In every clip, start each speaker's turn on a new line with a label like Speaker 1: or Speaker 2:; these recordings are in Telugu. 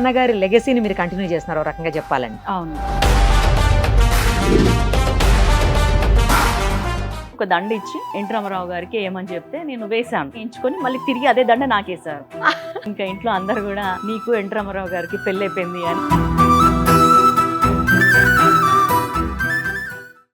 Speaker 1: నాన్నగారి లెగసీని మీరు కంటిన్యూ చేస్తున్నారు ఒక రకంగా చెప్పాలండి.
Speaker 2: అవును. ఒక దండ ఇచ్చి ఎన్టీ రామారావు గారికి ఏమని చెప్తే నేను వేశాను, ఎంచుకొని మళ్ళీ తిరిగి అదే దండ నాకేశారు. ఇంకా ఇంట్లో అందరు కూడా నీకు ఎన్టీ రామారావు గారికి పెళ్ళి అయిపోయింది అని.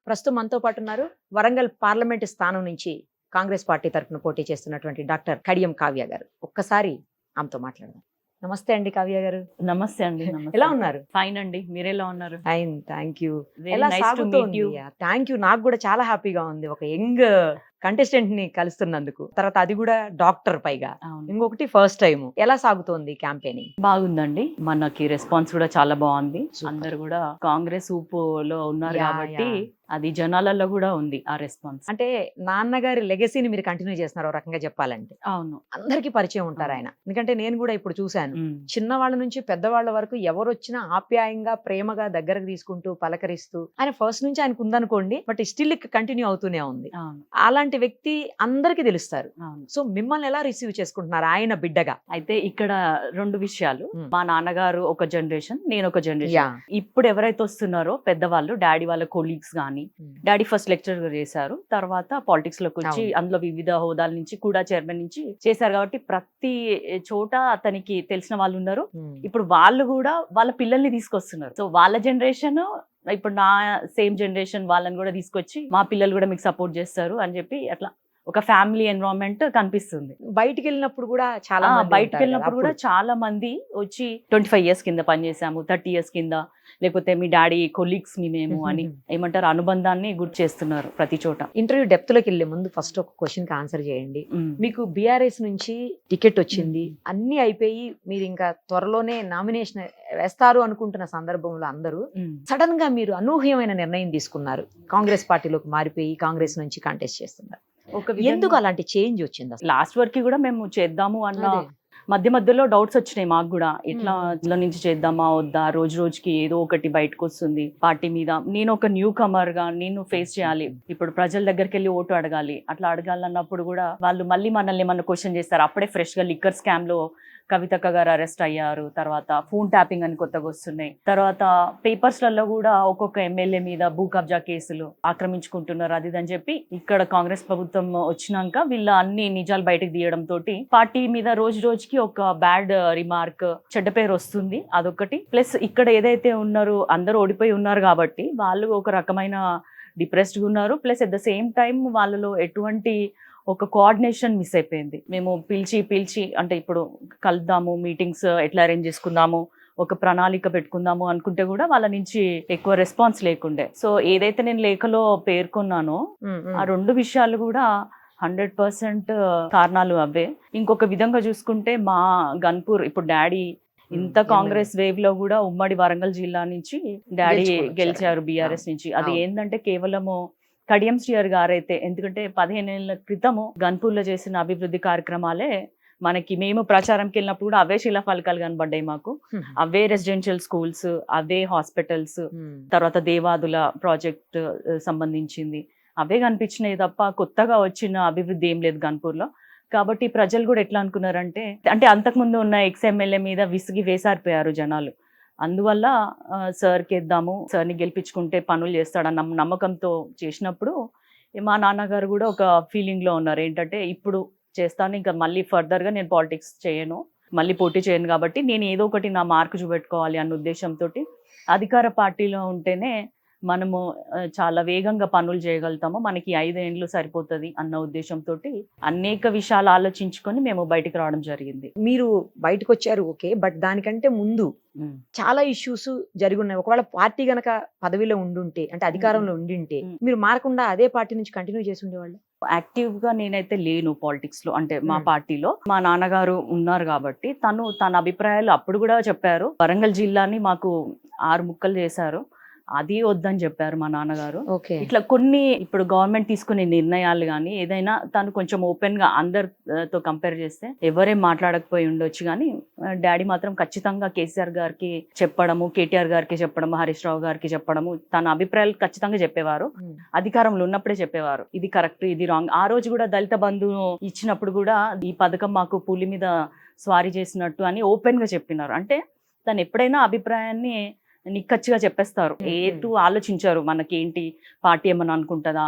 Speaker 1: ప్రస్తుతం మనతో పాటు ఉన్నారు వరంగల్ పార్లమెంట్ స్థానం నుంచి కాంగ్రెస్ పార్టీ తరఫున పోటీ చేస్తున్నటువంటి డాక్టర్ కడియం కావ్య గారు. ఒక్కసారి ఆమెతో మాట్లాడదాం. నమస్తే అండి కావ్య గారు.
Speaker 2: నమస్తే అండి.
Speaker 1: ఎలా ఉన్నారు?
Speaker 2: ఫైన్ అండి, మీరెలా ఉన్నారు?
Speaker 1: Fine, thank you.
Speaker 2: Very
Speaker 1: ఎలా
Speaker 2: nice to
Speaker 1: సాగుతోంది?
Speaker 2: meet you.
Speaker 1: Thank you. నాకు కూడా చాలా హ్యాపీగా ఉంది ఒక యంగ్ కంటెస్టెంట్ ని కలుస్తున్నందుకు. తర్వాత అది కూడా డాక్టర్ పైగా.
Speaker 2: అవును,
Speaker 1: ఇంకొకటి ఫస్ట్ టైం. ఎలా సాగుతోంది క్యాంపెయినింగ్?
Speaker 2: బాగుందండి. మనకి రెస్పాన్స్ కూడా చాలా బాగుంది.
Speaker 1: Super.
Speaker 2: అందరు కూడా కాంగ్రెస్ ఊపులో ఉన్నారు
Speaker 1: యా,
Speaker 2: కాబట్టి
Speaker 1: యా.
Speaker 2: అది జనాలలో కూడా ఉంది ఆ రెస్పాన్స్.
Speaker 1: అంటే నాన్నగారి లెగసీని మీరు కంటిన్యూ చేస్తున్నారు ఒక రకంగా చెప్పాలంటే.
Speaker 2: అవును.
Speaker 1: అందరికీ పరిచయం ఉంటారు ఆయన. ఎందుకంటే నేను కూడా ఇప్పుడు చూశాను,
Speaker 2: ఉమ్.
Speaker 1: చిన్నవాళ్ళ నుంచి పెద్దవాళ్ళ వరకు ఎవరు వచ్చినా ఆప్యాయంగా ప్రేమగా దగ్గరకు తీసుకుంటూ పలకరిస్తూ ఆయన ఫస్ట్ నుంచి ఆయనకు ఉందనుకోండి, బట్ స్టిల్ కంటిన్యూ అవుతూనే ఉంది.
Speaker 2: అవును.
Speaker 1: అలాంటి వ్యక్తి అందరికీ తెలుస్తారు.
Speaker 2: అవును.
Speaker 1: సో మిమ్మల్ని ఎలా రిసీవ్ చేసుకుంటున్నారు ఆయన బిడ్డగా?
Speaker 2: అయితే ఇక్కడ రెండు విషయాలు.
Speaker 1: ఉమ్.
Speaker 2: మా నాన్నగారు ఒక జనరేషన్, నేను ఒక
Speaker 1: యా.
Speaker 2: జనరేషన్. ఇప్పుడు ఎవరైతే వస్తున్నారో పెద్దవాళ్ళు, డాడీ వాళ్ళ కొలీగ్స్ గానీ, డాడీ ఫస్ట్ లెక్చర్ చేశారు, తర్వాత పాలిటిక్స్ లోకి వచ్చి
Speaker 1: అవును.
Speaker 2: అందులో వివిధ హోదాల నుంచి కూడా చైర్మన్ నుంచి చేశారు కాబట్టి ప్రతి చోట అతనికి తెలిసిన వాళ్ళు ఉన్నారు. ఇప్పుడు వాళ్ళు కూడా వాళ్ళ పిల్లల్ని తీసుకొస్తున్నారు. సో వాళ్ళ జనరేషన్ ఇప్పుడు నా సేమ్ జనరేషన్ వాళ్ళని కూడా తీసుకొచ్చి మా పిల్లలు కూడా మీకు సపోర్ట్ చేస్తారు అని చెప్పి అట్లా ఒక ఫ్యామిలీ ఎన్విరాన్మెంట్ కనిపిస్తుంది.
Speaker 1: బయటికి వెళ్ళినప్పుడు కూడా చాలా మంది
Speaker 2: బయటకు
Speaker 1: ఉంటారు
Speaker 2: వెళ్ళినప్పుడు
Speaker 1: కదా
Speaker 2: కూడా
Speaker 1: అప్పుడు.
Speaker 2: చాలా మంది వచ్చి 25 years కింద పనిచేసాము, 30 years కింద, లేకపోతే మీ డాడీ కొలీగ్స్ మేము అని ఏమంటారు అనుబంధాన్ని గుర్తు చేస్తున్నారు ప్రతి చోట.
Speaker 1: ఇంటర్వ్యూ డెప్త్ లోకి వెళ్ళే ముందు ఫస్ట్ ఒక క్వశ్చన్ కి ఆన్సర్ చేయండి.
Speaker 2: ఉమ్.
Speaker 1: మీకు బీఆర్ఎస్ నుంచి టికెట్ వచ్చింది, అన్ని అయిపోయి మీరు ఇంకా త్వరలోనే నామినేషన్ వేస్తారు అనుకుంటున్న సందర్భంలో అందరూ
Speaker 2: ఉమ్.
Speaker 1: సడన్ గా మీరు అనూహ్యమైన నిర్ణయం తీసుకున్నారు, కాంగ్రెస్ పార్టీలోకి మారిపోయి కాంగ్రెస్ నుంచి కంటెస్ట్ చేస్తున్నారు.
Speaker 2: ఒక
Speaker 1: ఎందుకు అలాంటి చేంజ్ వచ్చింది అసలు?
Speaker 2: లాస్ట్ వరకు కూడా మేము చేద్దాము అన్న
Speaker 1: అదే.
Speaker 2: మధ్యలో డౌట్స్ వచ్చినాయి మాకు కూడా. ఇట్లా
Speaker 1: మ్మ్.
Speaker 2: ఇందులో నుంచి చేద్దామా వద్దా, రోజు రోజుకి ఏదో ఒకటి బయటకు వస్తుంది పార్టీ మీద. నేను ఒక న్యూ కమర్ గా నేను ఫేస్ చేయాలి, ఇప్పుడు ప్రజల దగ్గరికి వెళ్ళి ఓటు అడగాలి. అట్లా అడగాలన్నప్పుడు కూడా వాళ్ళు మళ్ళీ మనల్ని ఏమన్నా క్వశ్చన్ చేస్తారు. అప్పుడే ఫ్రెష్ గా లిక్కర్ స్కామ్ లో కవితక్క గారు అరెస్ట్ అయ్యారు, తర్వాత ఫోన్ ట్యాపింగ్ అని కొత్తగా వస్తున్నాయి, తర్వాత పేపర్స్ లలో కూడా ఒక్కొక్క ఎమ్మెల్యే మీద భూ కబ్జా కేసులు ఆక్రమించుకుంటున్నారు అది అని చెప్పి. ఇక్కడ కాంగ్రెస్ ప్రభుత్వం వచ్చినాక వీళ్ళ అన్ని నిజాలు బయటకు తీయడం తోటి పార్టీ మీద రోజు రోజుకి ఒక బ్యాడ్ రిమార్క్, చెడ్డ పేరు వస్తుంది. అదొకటి. ప్లస్ ఇక్కడ ఏదైతే ఉన్నారో అందరూ ఓడిపోయి ఉన్నారు కాబట్టి వాళ్ళు ఒక రకమైన డిప్రెస్డ్గా ఉన్నారు. Plus at the same time వాళ్ళలో ఎటువంటి ఒక కోఆర్డినేషన్ మిస్ అయిపోయింది. మేము పిలిచి అంటే ఇప్పుడు కలుద్దాము, మీటింగ్స్ ఎట్లా అరేంజ్ చేసుకుందాము, ఒక ప్రణాళిక పెట్టుకుందాము అనుకుంటే కూడా వాళ్ళ నుంచి ఎక్కువ రెస్పాన్స్ లేకుండే. సో ఏదైతే నేను లేఖలో పేర్కొన్నానో ఆ రెండు విషయాలు కూడా 100% కారణాలు అవే. ఇంకొక విధంగా చూసుకుంటే మా గన్పూర్ ఇప్పుడు డాడీ ఇంత కాంగ్రెస్ వేవ్ లో కూడా ఉమ్మడి వరంగల్ జిల్లా నుంచి డాడీ
Speaker 1: గెలుచుకొని
Speaker 2: గెలిచారు
Speaker 1: వచ్చారు.
Speaker 2: బీఆర్ఎస్ నుంచి. అది
Speaker 1: అవును.
Speaker 2: ఏంటంటే కేవలము కడియం శ్రీయర్ గారైతే, ఎందుకంటే 15 ఏళ్ల క్రితము గన్పూర్లో చేసిన అభివృద్ధి కార్యక్రమాలే మనకి, మేము ప్రచారంకి వెళ్ళినప్పుడు కూడా అవే శిలాఫలకాలు కనబడ్డాయి మాకు. అవే రెసిడెన్షియల్ స్కూల్స్, అవే హాస్పిటల్స్, తర్వాత దేవాదుల ప్రాజెక్ట్ సంబంధించింది అవే కనిపించినాయి తప్ప కొత్తగా వచ్చిన అభివృద్ధి ఏం లేదు గన్పూర్లో. కాబట్టి ప్రజలు కూడా ఎట్లా అనుకున్నారంటే, అంటే అంతకుముందు ఉన్న ఎక్స్ఎమ్మెల్యే మీద విసిగి వేసారిపోయారు జనాలు. అందువల్ల సార్కి ఇద్దాము, సార్ని గెలిపించుకుంటే పనులు చేస్తాడన్న నమ్మకంతో చేసినప్పుడు మా నాన్నగారు కూడా ఒక ఫీలింగ్లో ఉన్నారు, ఏంటంటే ఇప్పుడు చేస్తాను, ఇంకా మళ్ళీ ఫర్దర్గా నేను పాలిటిక్స్ చేయను, మళ్ళీ పోటీ చేయను, కాబట్టి నేను ఏదో ఒకటి నా మార్కు చూపెట్టుకోవాలి అన్న ఉద్దేశంతో అధికార పార్టీలో ఉంటేనే మనము చాలా వేగంగా పనులు చేయగలుగుతాము, మనకి 5 ఏళ్ళు సరిపోతుంది అన్న ఉద్దేశంతో అనేక విషయాలు ఆలోచించుకొని మేము బయటకు రావడం జరిగింది.
Speaker 1: మీరు బయటకు వచ్చారు, ఓకే, బట్ దానికంటే ముందు చాలా ఇష్యూస్ జరిగి ఉన్నాయి. ఒకవేళ పార్టీ గనక పదవిలో ఉండుంటే, అంటే అధికారంలో ఉండింటే, మీరు మారకుండా అదే పార్టీ నుంచి కంటిన్యూ చేసి ఉండేవాళ్ళు?
Speaker 2: యాక్టివ్ గా నేనైతే లేను పాలిటిక్స్ లో, అంటే మా పార్టీలో మా నాన్నగారు ఉన్నారు కాబట్టి తన అభిప్రాయాలు అప్పుడు కూడా చెప్పారు. వరంగల్ జిల్లాని మాకు 6 ముక్కలు చేశారు, అది వద్దని చెప్పారు మా నాన్నగారు. ఇట్లా కొన్ని ఇప్పుడు గవర్నమెంట్ తీసుకునే నిర్ణయాలు కానీ ఏదైనా తను కొంచెం ఓపెన్ గా అందరితో కంపేర్ చేస్తే ఎవరేం మాట్లాడకపోయి ఉండొచ్చు, కానీ డాడీ మాత్రం ఖచ్చితంగా కేసీఆర్ గారికి చెప్పడము, కేటీఆర్ గారికి చెప్పడము, హరీష్ రావు గారికి చెప్పడము, తన అభిప్రాయాలు ఖచ్చితంగా చెప్పేవారు. అధికారంలో ఉన్నప్పుడే చెప్పేవారు, ఇది కరెక్ట్, ఇది రాంగ్. ఆ రోజు కూడా దళిత బంధు ఇచ్చినప్పుడు కూడా ఈ పథకం మాకు పులి మీద స్వారీ చేసినట్టు అని ఓపెన్ గా చెప్పినారు. అంటే తను ఎప్పుడైనా అభిప్రాయాన్ని నిక్కచ్చిగా చెప్పేస్తారు. ఏటు ఆలోచించారు మనకేంటి పార్టీ ఏమన్నా అనుకుంటుందా,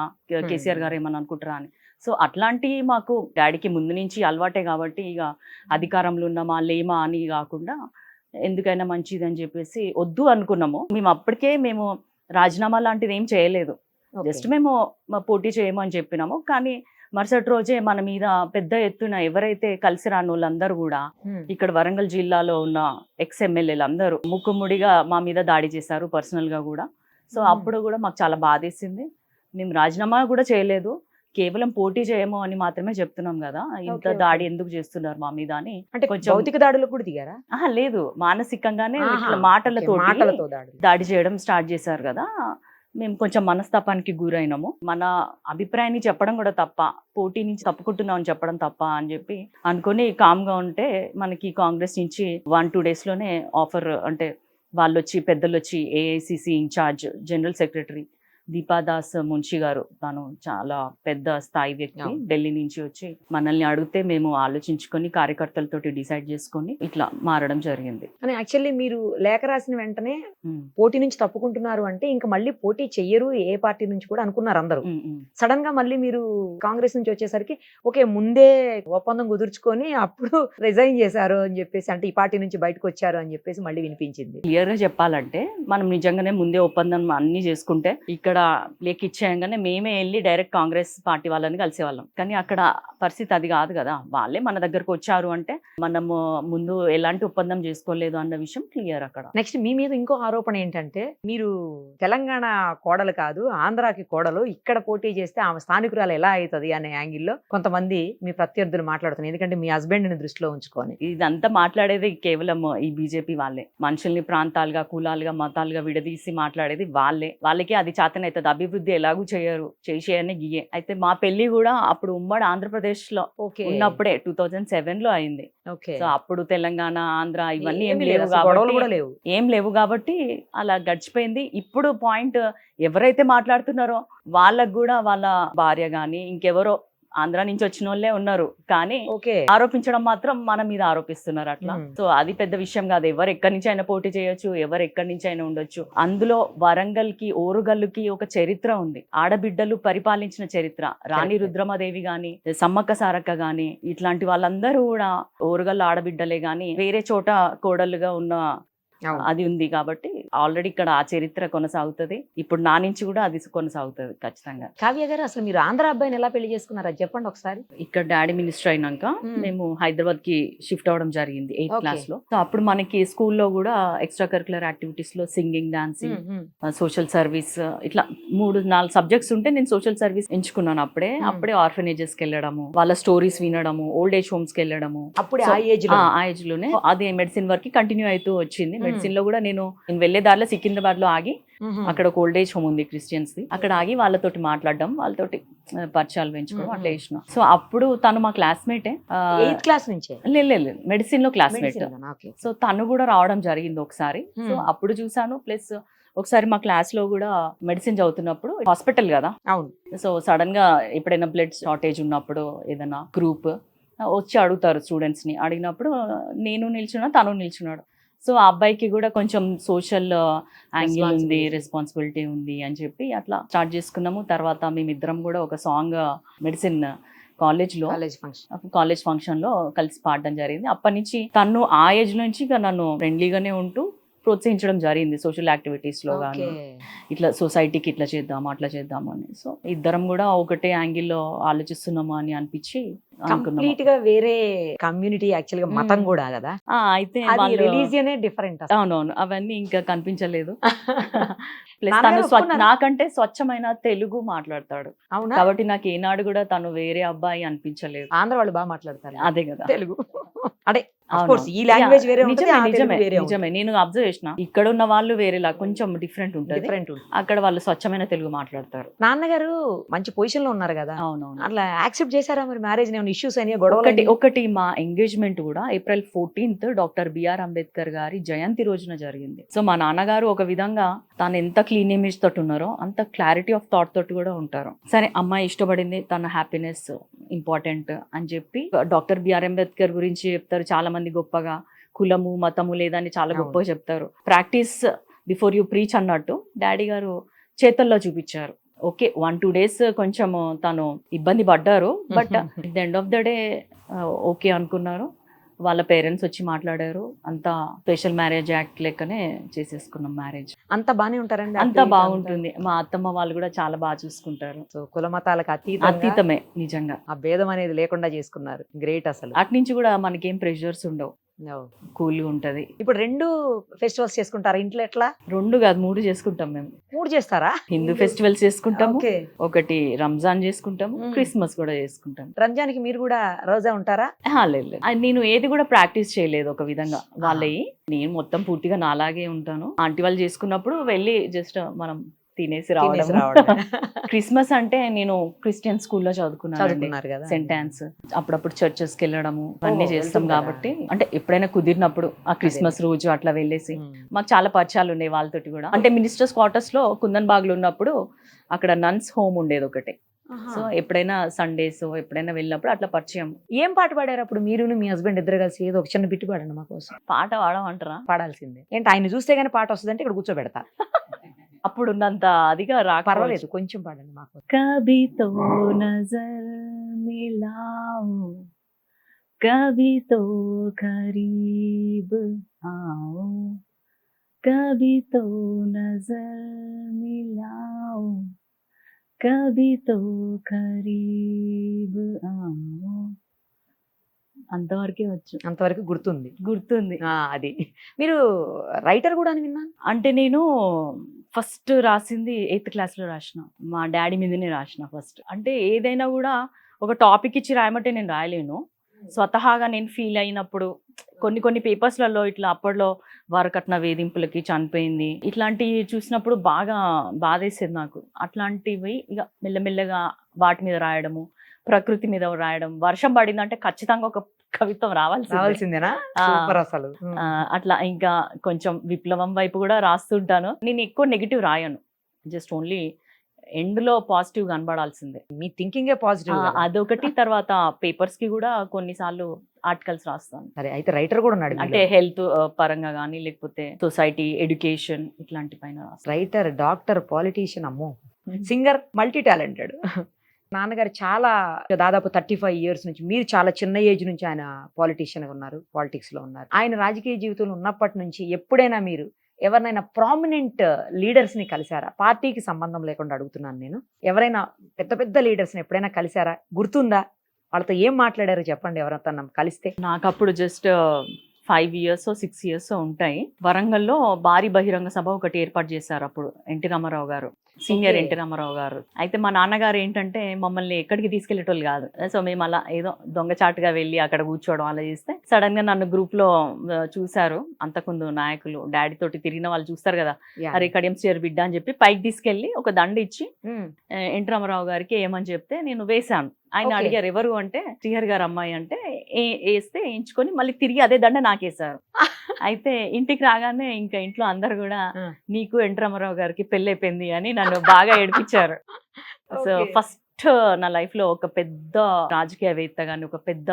Speaker 2: కేసీఆర్ గారు ఏమన్నా అనుకుంటారా అని. సో అట్లాంటివి మాకు డాడీకి ముందు నుంచి అలవాటే కాబట్టి ఇక అధికారంలో ఉన్నామా లేమా అని కాకుండా ఎందుకైనా మంచిది అని చెప్పేసి వద్దు అనుకున్నాము. మేము రాజీనామా లాంటిది ఏం చేయలేదు. జస్ట్ మేము పోటీ చేయము అని చెప్పినాము. కానీ మరుసటి రోజే మన మీద పెద్ద ఎత్తున ఎవరైతే కలిసి రాని వాళ్ళందరూ కూడా ఇక్కడ వరంగల్ జిల్లాలో ఉన్న ఎక్స్ ఎమ్మెల్యేలు అందరూ ముక్కుముడిగా మా మీద దాడి చేశారు, పర్సనల్ గా కూడా. సో అప్పుడు కూడా మాకు చాలా బాధేసింది. మేము రాజీనామా కూడా చేయలేదు, కేవలం పోటీ చేయము అని మాత్రమే చెప్తున్నాం కదా, ఇంత దాడి ఎందుకు చేస్తున్నారు మా మీద అని.
Speaker 1: అంటే
Speaker 2: కొంచెం
Speaker 1: భౌతిక దాడులు కూడా దిగారా?
Speaker 2: లేదు, మానసికంగానే ఇట్లా
Speaker 1: మాటలతో
Speaker 2: మాటలతో
Speaker 1: దాడులు.
Speaker 2: దాడి చేయడం స్టార్ట్ చేశారు కదా. మేము కొంచెం మనస్తాపానికి గురైనాము. మన అభిప్రాయాన్ని చెప్పడం కూడా తప్ప, పోటీ నుంచి తప్పుకుంటున్నాం అని చెప్పడం తప్ప అని చెప్పి అనుకుని కామ్గా ఉంటే మనకి కాంగ్రెస్ నుంచి 1-2 డేస్లోనే ఆఫర్, అంటే వాళ్ళు వచ్చి పెద్దలు వచ్చి AICC incharge general secretary Deepa Das Munshi గారు, తను చాలా పెద్ద స్థాయి వ్యక్తి, ఢిల్లీ నుంచి వచ్చి మనల్ని అడిగితే మేము ఆలోచించుకొని కార్యకర్తలతోటి డిసైడ్ చేసుకొని ఇట్లా మారడం జరిగింది.
Speaker 1: అని యాక్చువల్లీ మీరు లేఖ రాసిన వెంటనే పోటీ నుంచి తప్పుకుంటున్నారు అంటే ఇంకా మళ్ళీ పోటీ చెయ్యరు ఏ పార్టీ నుంచి కూడా అనుకున్నారు అందరూ. సడన్ గా మళ్ళీ మీరు కాంగ్రెస్ నుంచి వచ్చేసరికి ఓకే ముందే ఒప్పందం కుదుర్చుకొని అప్పుడు రిజైన్ చేశారు అని చెప్పేసి, అంటే ఈ పార్టీ నుంచి బయటకు వచ్చారు అని చెప్పేసి మళ్ళీ వినిపించింది.
Speaker 2: క్లియర్ గా చెప్పాలంటే మనం నిజంగానే ముందే ఒప్పందం అన్ని చేసుకుంటే ఇక్కడ లేఖ ఇచ్చేయంగానే మేమే వెళ్ళి డైరెక్ట్ కాంగ్రెస్ పార్టీ వాళ్ళని కలిసేవాళ్ళం. కానీ అక్కడ పరిస్థితి అది కాదు కదా. వాళ్ళే మన దగ్గరకు వచ్చారు అంటే మనము ముందు ఎలాంటి ఒప్పందం చేసుకోలేదు అన్న విషయం క్లియర్ అక్కడ.
Speaker 1: నెక్స్ట్ మీ మీద ఇంకో ఆరోపణ ఏంటంటే మీరు తెలంగాణ కోడలు కాదు ఆంధ్రాకి కోడలు, ఇక్కడ పోటీ చేస్తే ఆమె స్థానికురాలు ఎలా అవుతుంది అనే యాంగిల్లో కొంతమంది మీ ప్రత్యర్థులు మాట్లాడుతున్నారు. ఎందుకంటే మీ హస్బెండ్ ని దృష్టిలో ఉంచుకొని
Speaker 2: ఇదంతా మాట్లాడేది కేవలం ఈ బీజేపీ వాళ్ళే. మనుషుల్ని ప్రాంతాలుగా, కులాలుగా, మతాలుగా విడదీసి మాట్లాడేది వాళ్ళకే అది చేతనైతుంది. అభివృద్ధి ఎలాగూ చేయరు, చేసేయని గియే. అయితే మా పెళ్లి కూడా అప్పుడు ఉమ్మడి ఆంధ్రప్రదేశ్ లో ఉన్నప్పుడే 2007 లో అయింది. సో అప్పుడు తెలంగాణ, ఆంధ్ర ఇవన్నీ ఏం లేవు కాబట్టి అలా గడిచిపోయింది. ఇప్పుడు పాయింట్ ఎవరైతే మాట్లాడుతున్నారో వాళ్ళకు కూడా వాళ్ళ భార్య గాని ఇంకెవరో ఆంధ్ర నుంచి వచ్చిన వాళ్ళే ఉన్నారు, కానీ ఆరోపించడం మాత్రం మన మీద ఆరోపిస్తున్నారు అట్లా. సో అది పెద్ద విషయం కాదు. ఎవరు ఎక్కడి నుంచి అయినా పోటీ చేయొచ్చు, ఎవరు ఎక్కడి నుంచి అయినా ఉండొచ్చు. అందులో వరంగల్ కి, ఓరుగల్లుకి ఒక చరిత్ర ఉంది, ఆడబిడ్డలు పరిపాలించిన చరిత్ర. రాణి రుద్రమదేవి గాని, సమ్మక్క సారక్క గాని, ఇట్లాంటి వాళ్ళందరూ కూడా ఓరుగల్లు ఆడబిడ్డలే గాని వేరే చోట కోడలుగా ఉన్న అది ఉంది. కాబట్టి ఆల్రెడీ ఇక్కడ ఆ చరిత్ర కొనసాగుతుంది. ఇప్పుడు నా నుంచి కూడా అది కొనసాగుతుంది ఖచ్చితంగా.
Speaker 1: కావ్య గారు, అసలు మీరు ఆంధ్ర అబ్బాయిని ఎలా పెళ్లి చేసుకున్నారా చెప్పండి ఒకసారి.
Speaker 2: ఇక్కడ డాడీ మినిస్టర్ అయినాక మేము హైదరాబాద్ కి షిఫ్ట్ అవడం జరిగింది 8th క్లాస్ లో. సో అప్పుడు మనకి స్కూల్లో కూడా ఎక్స్ట్రా కరికులర్ యాక్టివిటీస్ లో సింగింగ్, డాన్సింగ్, సోషల్ సర్వీస్ ఇట్లా 3-4 సబ్జెక్ట్స్ ఉంటే నేను సోషల్ సర్వీస్ ఎంచుకున్నాను. అప్పుడే ఆర్ఫనేజెస్ కి వెళ్ళడము, వాళ్ళ స్టోరీస్ వినడము, ఓల్డ్ ఏజ్ హోమ్స్ కి వెళ్ళడము.
Speaker 1: అప్పుడు ఆ ఏజ్ లోనే
Speaker 2: అది మెడిసిన్ వరకు కంటిన్యూ అవుతూ వచ్చింది. మెడిసిన్ లో కూడా నేను వెళ్లే దారిలో సికింద్రాబాద్ లో ఆగి, అక్కడ ఒక ఓల్డ్ ఏజ్ హోమ్ ఉంది క్రిస్టియన్స్ ది, అక్కడ ఆగి వాళ్ళతోటి మాట్లాడడం, వాళ్ళతోటి పరిచయాలు పెంచుకోవడం అట్లా చేసిన. సో అప్పుడు తను మా క్లాస్మేటే.
Speaker 1: 8th క్లాస్ నుంచే
Speaker 2: లేదు, మెడిసిన్ లో క్లాస్మేట్. సో తను కూడా రావడం జరిగింది ఒకసారి. సో అప్పుడు చూసాను. ప్లస్ ఒకసారి మా క్లాస్ లో కూడా మెడిసిన్ చదువుతున్నప్పుడు, హాస్పిటల్ కదా, సో సడన్ గా ఎప్పుడైనా బ్లడ్ షార్టేజ్ ఉన్నప్పుడు ఏదైనా గ్రూప్ వచ్చి అడుగుతారు స్టూడెంట్స్ ని. అడిగినప్పుడు నేను నిల్చున్నా, తను నిల్చున్నాడు. సో ఆ అబ్బాయికి కూడా కొంచెం సోషల్ యాంగిల్ ఉంది, రెస్పాన్సిబిలిటీ ఉంది అని చెప్పి అట్లా స్టార్ట్ చేసుకున్నాము. తర్వాత మేమిద్దరం కూడా ఒక సాంగ్ మెడిసిన్ కాలేజ్ ఫంక్షన్ లో కలిసి పాడడం జరిగింది. అప్పటి నుంచి తను ఆ ఏజ్ నుంచి నన్ను ఫ్రెండ్లీగానే ఉంటూ ప్రోత్సహించడం జరిగింది సోషల్ యాక్టివిటీస్ లో కానీ, ఇట్లా సొసైటీకి ఇట్లా చేద్దాము అట్లా చేద్దాము అని. సో ఇద్దరం కూడా ఒకటే యాంగిల్లో ఆలోచిస్తున్నాము అని అనిపించి
Speaker 1: కంప్లీట్ గా వేరే కమ్యూనిటీ, యాక్చువల్ గా మతం కూడా కదా.
Speaker 2: అయితే
Speaker 1: రిలీజియనే డిఫరెంట్.
Speaker 2: అవునవును, అవన్నీ ఇంకా కనిపించలేదు. ప్లస్ తను నాకంటే స్వచ్ఛమైన తెలుగు మాట్లాడతాడు కాబట్టి నాకు ఏనాడు కూడా తను వేరే అబ్బాయి అనిపించలేదు.
Speaker 1: ఆంధ్ర వాళ్ళు బాగా మాట్లాడతారు
Speaker 2: అదే కదా
Speaker 1: తెలుగు. అంటే ఈ లాంగ్వేజ్ వేరే
Speaker 2: నిజమే. నేను అబ్జర్వ్ చేసిన, ఇక్కడ ఉన్న వాళ్ళు వేరేలా కొంచెం డిఫరెంట్ ఉంటుంది, అక్కడ వాళ్ళు స్వచ్ఛమైన తెలుగు మాట్లాడతారు.
Speaker 1: నాన్నగారు మంచి పొజిషన్ లో ఉన్నారు కదా.
Speaker 2: అవునవును.
Speaker 1: అట్లా యాక్సెప్ట్ చేశారా మరి మ్యారేజ్? ఇష్యూస్ అని గొడవలు?
Speaker 2: ఒకటి మా ఎంగేజ్మెంట్ కూడా April 14th doctor BR Ambedkar గారి జయంతి రోజున జరిగింది. సో మా నాన్నగారు ఒక విధంగా తను ఎంత క్లీన్ ఇమేజ్ తోటి ఉన్నారో అంత క్లారిటీ ఆఫ్ థాట్ తోటి కూడా ఉంటారు. సరే అమ్మాయి ఇష్టపడింది, తన హ్యాపీనెస్ ఇంపార్టెంట్ అని చెప్పి డాక్టర్ బిఆర్ అంబేద్కర్ గురించి చెప్తారు చాలా మంది గొప్పగా, కులము మతము లేదని చాలా
Speaker 1: అవును.
Speaker 2: గొప్పగా చెప్తారు. ప్రాక్టీస్ బిఫోర్ యూ ప్రీచ్ అన్నట్టు డాడీ గారు చేతల్లో చూపించారు. ఓకే 1-2 డేస్ కొంచెం తను ఇబ్బంది పడ్డారు, but the end of the day okay అనుకున్నారు. వాళ్ళ పేరెంట్స్ వచ్చి మాట్లాడారు, అంతా స్పెషల్ మ్యారేజ్ యాక్ట్ లెక్కనే చేసేసుకున్నాం మ్యారేజ్.
Speaker 1: అంత బానే ఉంటారండి
Speaker 2: అంతా బాగుంటుంది. మా అత్తమ్మ వాళ్ళు కూడా చాలా బాగా చూసుకుంటారు.
Speaker 1: సో కుల మతాలకు అతీతంగా
Speaker 2: అతీతమే నిజంగా.
Speaker 1: ఆ భేదం అనేది లేకుండా చేసుకున్నారు. గ్రేట్ అసలు.
Speaker 2: అటు నుంచి కూడా మనకేం ప్రెషర్స్ ఉండవు,
Speaker 1: No.
Speaker 2: కూల్గా ఉంటది.
Speaker 1: ఇప్పుడు 2 ఫెస్టివల్స్ చేసుకుంటారా ఇంట్లో? ఎట్లా?
Speaker 2: 2 కాదు 3 చేసుకుంటాం మేము.
Speaker 1: 3 చేస్తారా?
Speaker 2: హిందూ ఫెస్టివల్స్ చేసుకుంటాము,
Speaker 1: ఓకే.
Speaker 2: ఒకటి రంజాన్ చేసుకుంటాము, క్రిస్మస్ కూడా చేసుకుంటాం.
Speaker 1: రంజాన్కి మీరు కూడా రోజా ఉంటారా?
Speaker 2: లేదు, నేను ఏది కూడా ప్రాక్టీస్ చేయలేదు ఒక విధంగా వాళ్ళవి. నేను మొత్తం పూర్తిగా నాలాగే ఉంటాను. ఆంటీ వాళ్ళు చేసుకున్నప్పుడు వెళ్ళి జస్ట్ మనం తినేసి రావడం. క్రిస్మస్ అంటే నేను క్రిస్టియన్ స్కూల్లో చదువుకున్నాను,
Speaker 1: చదువుకున్నారు కదా.
Speaker 2: Cent Ann's. అప్పుడప్పుడు చర్చెస్ కి వెళ్ళడము అన్ని చేస్తాం
Speaker 1: వెళ్తుంటారా?
Speaker 2: కాబట్టి అంటే ఎప్పుడైనా కుదిరినప్పుడు ఆ క్రిస్మస్ రోజు అట్లా వెళ్ళేసి మాకు చాలా పరిచయాలు ఉన్నాయి వాళ్ళతోటి కూడా. అంటే మినిస్టర్స్ క్వార్టర్స్ లో కుందన్ బాగ్లో ఉన్నప్పుడు అక్కడ నన్స్ హోమ్ ఉండేది ఒకటి. సో ఎప్పుడైనా సండేస్ ఎప్పుడైనా వెళ్ళినప్పుడు అట్లా పరిచయం.
Speaker 1: ఏం పాట పాడారు అప్పుడు మీరును మీ హస్బెండ్ ఇద్దరు కలిసి? ఏదో ఒక చిన్న బిట్టు పాడండి మా కోసం.
Speaker 2: పాట పాడమంటారా?
Speaker 1: పాడాల్సిందే. ఏంటి ఆయన చూస్తే గానీ పాట వస్తుందంటే ఇక్కడ కూర్చోబెడతా.
Speaker 2: అప్పుడు ఉన్నంత అదిగా రాక
Speaker 1: పర్వాలేదు, కొంచెం పాడండి మాకు.
Speaker 2: కభీ తో నజర్ మిలాओ కభీ తో కరీబ్ आओ కభీ తో నజర్ మిలాओ కభీ తో కరీబ్ आओ. అంతవరకే వచ్చు,
Speaker 1: అంతవరకు గుర్తుంది. అది. మీరు రైటర్ కూడా అని విన్నాను.
Speaker 2: అంటే నేను ఫస్ట్ రాసింది 8th క్లాస్లో రాసిన. మా డాడీ మీదనే రాసిన ఫస్ట్. అంటే ఏదైనా కూడా ఒక టాపిక్ ఇచ్చి రాయమంటే నేను రాయలేను. స్వతహాగా నేను ఫీల్ అయినప్పుడు కొన్ని పేపర్స్లలో ఇట్లా అప్పట్లో వరకట్న వేధింపులకి చనిపోయింది ఇట్లాంటివి చూసినప్పుడు బాగా బాధేసేది నాకు. అట్లాంటివి ఇక మెల్లమెల్లగా వాటి మీద రాయడము, ప్రకృతి మీద రాయడం. వర్షం పడిందంటే ఖచ్చితంగా ఒక కవిత్వం
Speaker 1: రావాల్సిందేనా? సూపర్ అసలు.
Speaker 2: అట్లా ఇంకా కొంచెం విప్లవం వైపు కూడా రాస్తుంటాను. నేను ఎక్కువ నెగిటివ్ రాయను, జస్ట్ ఓన్లీ ఎండ్ లో పాజిటివ్ కనబడాల్సిందే.
Speaker 1: మీ థింకింగే పాజిటివ్.
Speaker 2: అదొకటి. తర్వాత పేపర్స్ కి కూడా కొన్నిసార్లు ఆర్టికల్స్ రాస్తాను.
Speaker 1: సరే, అయితే రైటర్ కూడా ఉన్నాడు.
Speaker 2: అంటే హెల్త్ పరంగా కానీ లేకపోతే సొసైటీ ఎడ్యుకేషన్ ఇట్లాంటి పైన రాస్తాను.
Speaker 1: రైటర్, డాక్టర్, పాలిటీషియన్, అమ్మో, సింగర్, మల్టీ టాలెంటెడ్. నాన్నగారు చాలా దాదాపు 35 years నుంచి, మీరు చాలా చిన్న ఏజ్ నుంచి ఆయన పాలిటీషియన్ ఉన్నారు, పాలిటిక్స్ లో ఉన్నారు. ఆయన రాజకీయ జీవితంలో ఉన్నప్పటి నుంచి ఎప్పుడైనా మీరు ఎవరినైనా ప్రామినెంట్ లీడర్స్ ని కలిసారా? పార్టీకి సంబంధం లేకుండా అడుగుతున్నాను నేను. ఎవరైనా పెద్ద పెద్ద లీడర్స్ ని ఎప్పుడైనా కలిసారా? గుర్తుందా? వాళ్ళతో ఏం మాట్లాడారో చెప్పండి, ఎవరైనా కలిస్తే.
Speaker 2: నాకు అప్పుడు జస్ట్ 5 years 6 years ఉంటాయి. వరంగల్లో భారీ బహిరంగ సభ ఒకటి ఏర్పాటు చేశారు అప్పుడు ఎన్టీ రామారావు గారు, సీనియర్ ఎన్టీ రామారావు గారు. అయితే మా నాన్నగారు ఏంటంటే మమ్మల్ని ఎక్కడికి తీసుకెళ్లేటోళ్ళు కాదు. సో మేము అలా ఏదో దొంగచాటుగా వెళ్ళి అక్కడ కూర్చోవడం అలా చేస్తే సడన్ గా నన్ను గ్రూప్ లో చూశారు. అంతకుముందు నాయకులు డాడీ తోటి తిరిగిన వాళ్ళు చూస్తారు కదా, అరే కడియం స్టేర్ బిడ్డ అని చెప్పి పైకి తీసుకెళ్లి ఒక దండ ఇచ్చి ఎన్టీ రామారావు గారికి ఏమని చెప్తే నేను వేశాను. ఆయన అడిగారు ఎవరు అంటే శ్రీహరి గారు అమ్మాయి అంటే వేస్తే వేయించుకొని మళ్ళీ తిరిగి అదే దండ నాకేశారు. అయితే ఇంటికి రాగానే ఇంకా ఇంట్లో అందరు కూడా నీకు ఎన్టీ రామారావు గారికి పెళ్ళైపోయింది అని నన్ను బాగా ఏడిపించారు. సో ఫస్ట్ నా లైఫ్ లో ఒక పెద్ద రాజకీయవేత్త గాని ఒక పెద్ద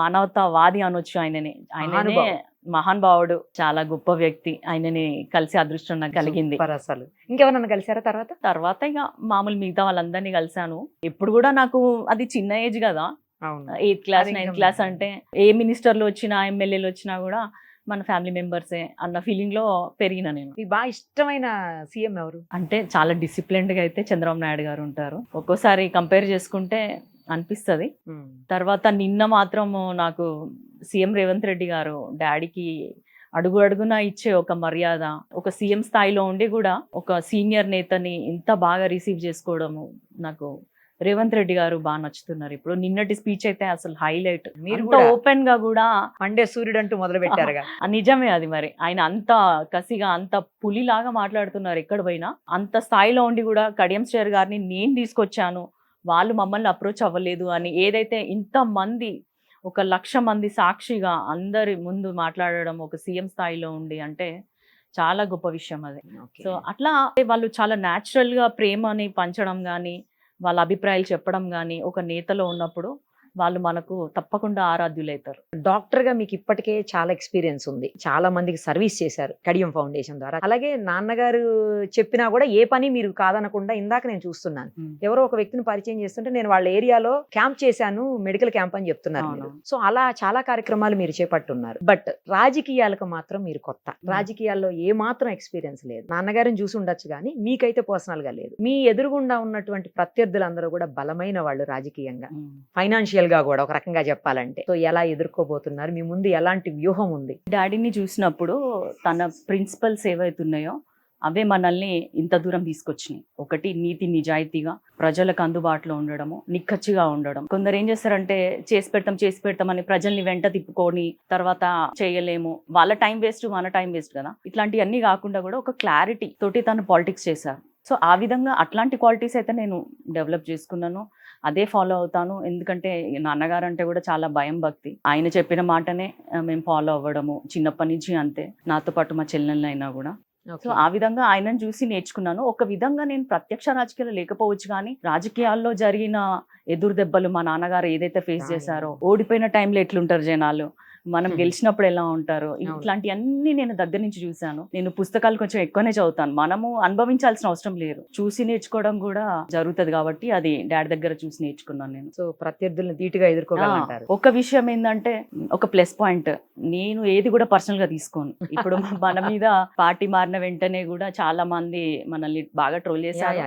Speaker 2: మానవతావాది అనొచ్చు ఆయనని. ఆయననే మహానుభావుడు, చాలా గొప్ప వ్యక్తి. ఆయనని కలిసి అదృష్టం నాకు కలిగింది.
Speaker 1: అసలు ఇంకెవరన్నా కలిసారా తర్వాత?
Speaker 2: ఇక మామూలు మిగతా వాళ్ళందరినీ కలిసాను. ఎప్పుడు కూడా నాకు అది చిన్న ఏజ్ కదా, 8th క్లాస్ 9th క్లాస్ అంటే ఏ మినిస్టర్లు వచ్చినా ఎమ్మెల్యేలు వచ్చినా కూడా మన ఫ్యామిలీ మెంబర్సే అన్న ఫీలింగ్ లో పెరిగిన నేను.
Speaker 1: మీకు బాగా ఇష్టమైన సీఎం ఎవరు?
Speaker 2: అంటే చాలా డిసిప్లిన్డ్ గా అయితే చంద్రబాబు నాయుడు గారు ఉంటారు. ఒక్కోసారి కంపేర్ చేసుకుంటే అనిపిస్తుంది. తర్వాత నిన్న మాత్రం నాకు సీఎం రేవంత్ రెడ్డి గారు డాడీకి అడుగు అడుగున ఇచ్చే ఒక మర్యాద, ఒక సీఎం స్థాయిలో ఉండి కూడా ఒక సీనియర్ నేతని ఇంత బాగా రిసీవ్ చేసుకోవడము, నాకు రేవంత్ రెడ్డి గారు బాగా నచ్చుతున్నారు. ఇప్పుడు నిన్నటి స్పీచ్ అయితే అసలు హైలైట్. మీరు ఓపెన్ గా కూడా
Speaker 1: మండే సూర్యుడు అంటూ మొదలు పెట్టారు.
Speaker 2: నిజమే అది. మరి ఆయన అంత కసిగా అంత పులిలాగా మాట్లాడుతున్నారు ఎక్కడ పోయినా. అంత స్థాయిలో ఉండి కూడా కడియం శ్రేయర్ గారిని నేను తీసుకొచ్చాను, వాళ్ళు మమ్మల్ని అప్రోచ్ అవ్వలేదు అని ఏదైతే ఇంత మంది 1,00,000 మంది సాక్షిగా అందరి ముందు మాట్లాడడం ఒక సీఎం స్థాయిలో ఉండి అంటే చాలా గొప్ప విషయం అది. సో అట్లా వాళ్ళు చాలా న్యాచురల్ గా ప్రేమని పంచడం కానీ వాళ్ళ అభిప్రాయాలు చెప్పడం కానీ ఒక నేతలో ఉన్నప్పుడు వాళ్ళు మనకు తప్పకుండా ఆరాధ్యులైతారు.
Speaker 1: డాక్టర్ గా మీకు ఇప్పటికే చాలా ఎక్స్పీరియన్స్ ఉంది, చాలా మందికి సర్వీస్ చేశారు కడియం ఫౌండేషన్ ద్వారా. అలాగే నాన్నగారు చెప్పినా కూడా ఏ పని మీరు కాదనకుండా, ఇందాక నేను చూస్తున్నాను ఎవరో ఒక వ్యక్తిని పరిచయం చేస్తుంటే నేను వాళ్ళ ఏరియాలో క్యాంప్ చేశాను, మెడికల్ క్యాంప్ అని చెప్తున్నారు మీరు. సో అలా చాలా కార్యక్రమాలు మీరు చేపట్టున్నారు. బట్ రాజకీయాలకు మాత్రం మీరు కొత్త, రాజకీయాల్లో ఏ మాత్రం ఎక్స్పీరియన్స్ లేదు. నాన్నగారిని చూసి ఉండొచ్చు కానీ మీకైతే పర్సనల్ గా లేదు. మీ ఎదురుగుండా ఉన్నటువంటి ప్రత్యర్థులందరూ కూడా బలమైన వాళ్ళు రాజకీయంగా, ఫైనాన్షియల్ గా కూడా ఒక రకంగా చెప్పాలంటే. సో ఎలా ఎదుర్కోబోతున్నారు, మీ ముందు ఎలాంటి వ్యూహం ఉంది?
Speaker 2: డాడీని చూసినప్పుడు తన ప్రిన్సిపల్స్ ఏవైతున్నాయో అవే మనల్ని ఇంత దూరం తీసుకొచ్చినాయి. ఒకటి, నీతి నిజాయితీగా ప్రజలకు అందుబాటులో ఉండడము, నిక్కచ్చిగా ఉండడం. కొందరు ఏం చేస్తారంటే చేసి పెడతాం అని ప్రజల్ని వెంట తిప్పుకొని తర్వాత చేయలేము, వాళ్ళ టైం వేస్ట్ మన టైం వేస్ట్ కదా. ఇట్లాంటివన్నీ కాకుండా కూడా ఒక క్లారిటీ తోటి తను పాలిటిక్స్ చేశారు. సో ఆ విధంగా అట్లాంటి క్వాలిటీస్ అయితే నేను డెవలప్ చేసుకున్నాను, అదే ఫాలో అవుతాను. ఎందుకంటే నాన్నగారు అంటే కూడా చాలా భయం, భక్తి. ఆయన చెప్పిన మాటనే మేము ఫాలో అవ్వడము చిన్నప్పటి నుంచి అంతే, నాతో పాటు మా చెల్లెళ్ళు అయినా కూడా. సో ఆ విధంగా ఆయనను చూసి నేర్చుకున్నాను. ఒక విధంగా నేను ప్రత్యక్ష రాజకీయాలు లేకపోవచ్చు కానీ రాజకీయాల్లో జరిగిన ఎదురు దెబ్బలు మా నాన్నగారు ఏదైతే ఫేస్ చేశారో, ఓడిపోయిన టైంలో ఎట్లుంటారు జనాలు, మనం గెలిచినప్పుడు ఎలా ఉంటారు, ఇట్లాంటివన్నీ నేను దగ్గర నుంచి చూశాను. నేను పుస్తకాలు కొంచెం ఎక్కువనే చదువుతాను, మనము అనుభవించాల్సిన అవసరం లేదు, చూసి నేర్చుకోవడం కూడా జరుగుతుంది కాబట్టి అది డాడీ దగ్గర చూసి నేర్చుకున్నాను నేను.
Speaker 1: సో ప్రత్యర్థులను ధీటుగా ఎదుర్కోగలంటారు.
Speaker 2: ఒక విషయం ఏంటంటే, ఒక ప్లస్ పాయింట్, నేను ఏది కూడా పర్సనల్ గా తీసుకోను. ఇప్పుడు మన మీద పార్టీ మారిన వెంటనే కూడా చాలా మంది మనల్ని బాగా ట్రోల్ చేశారు,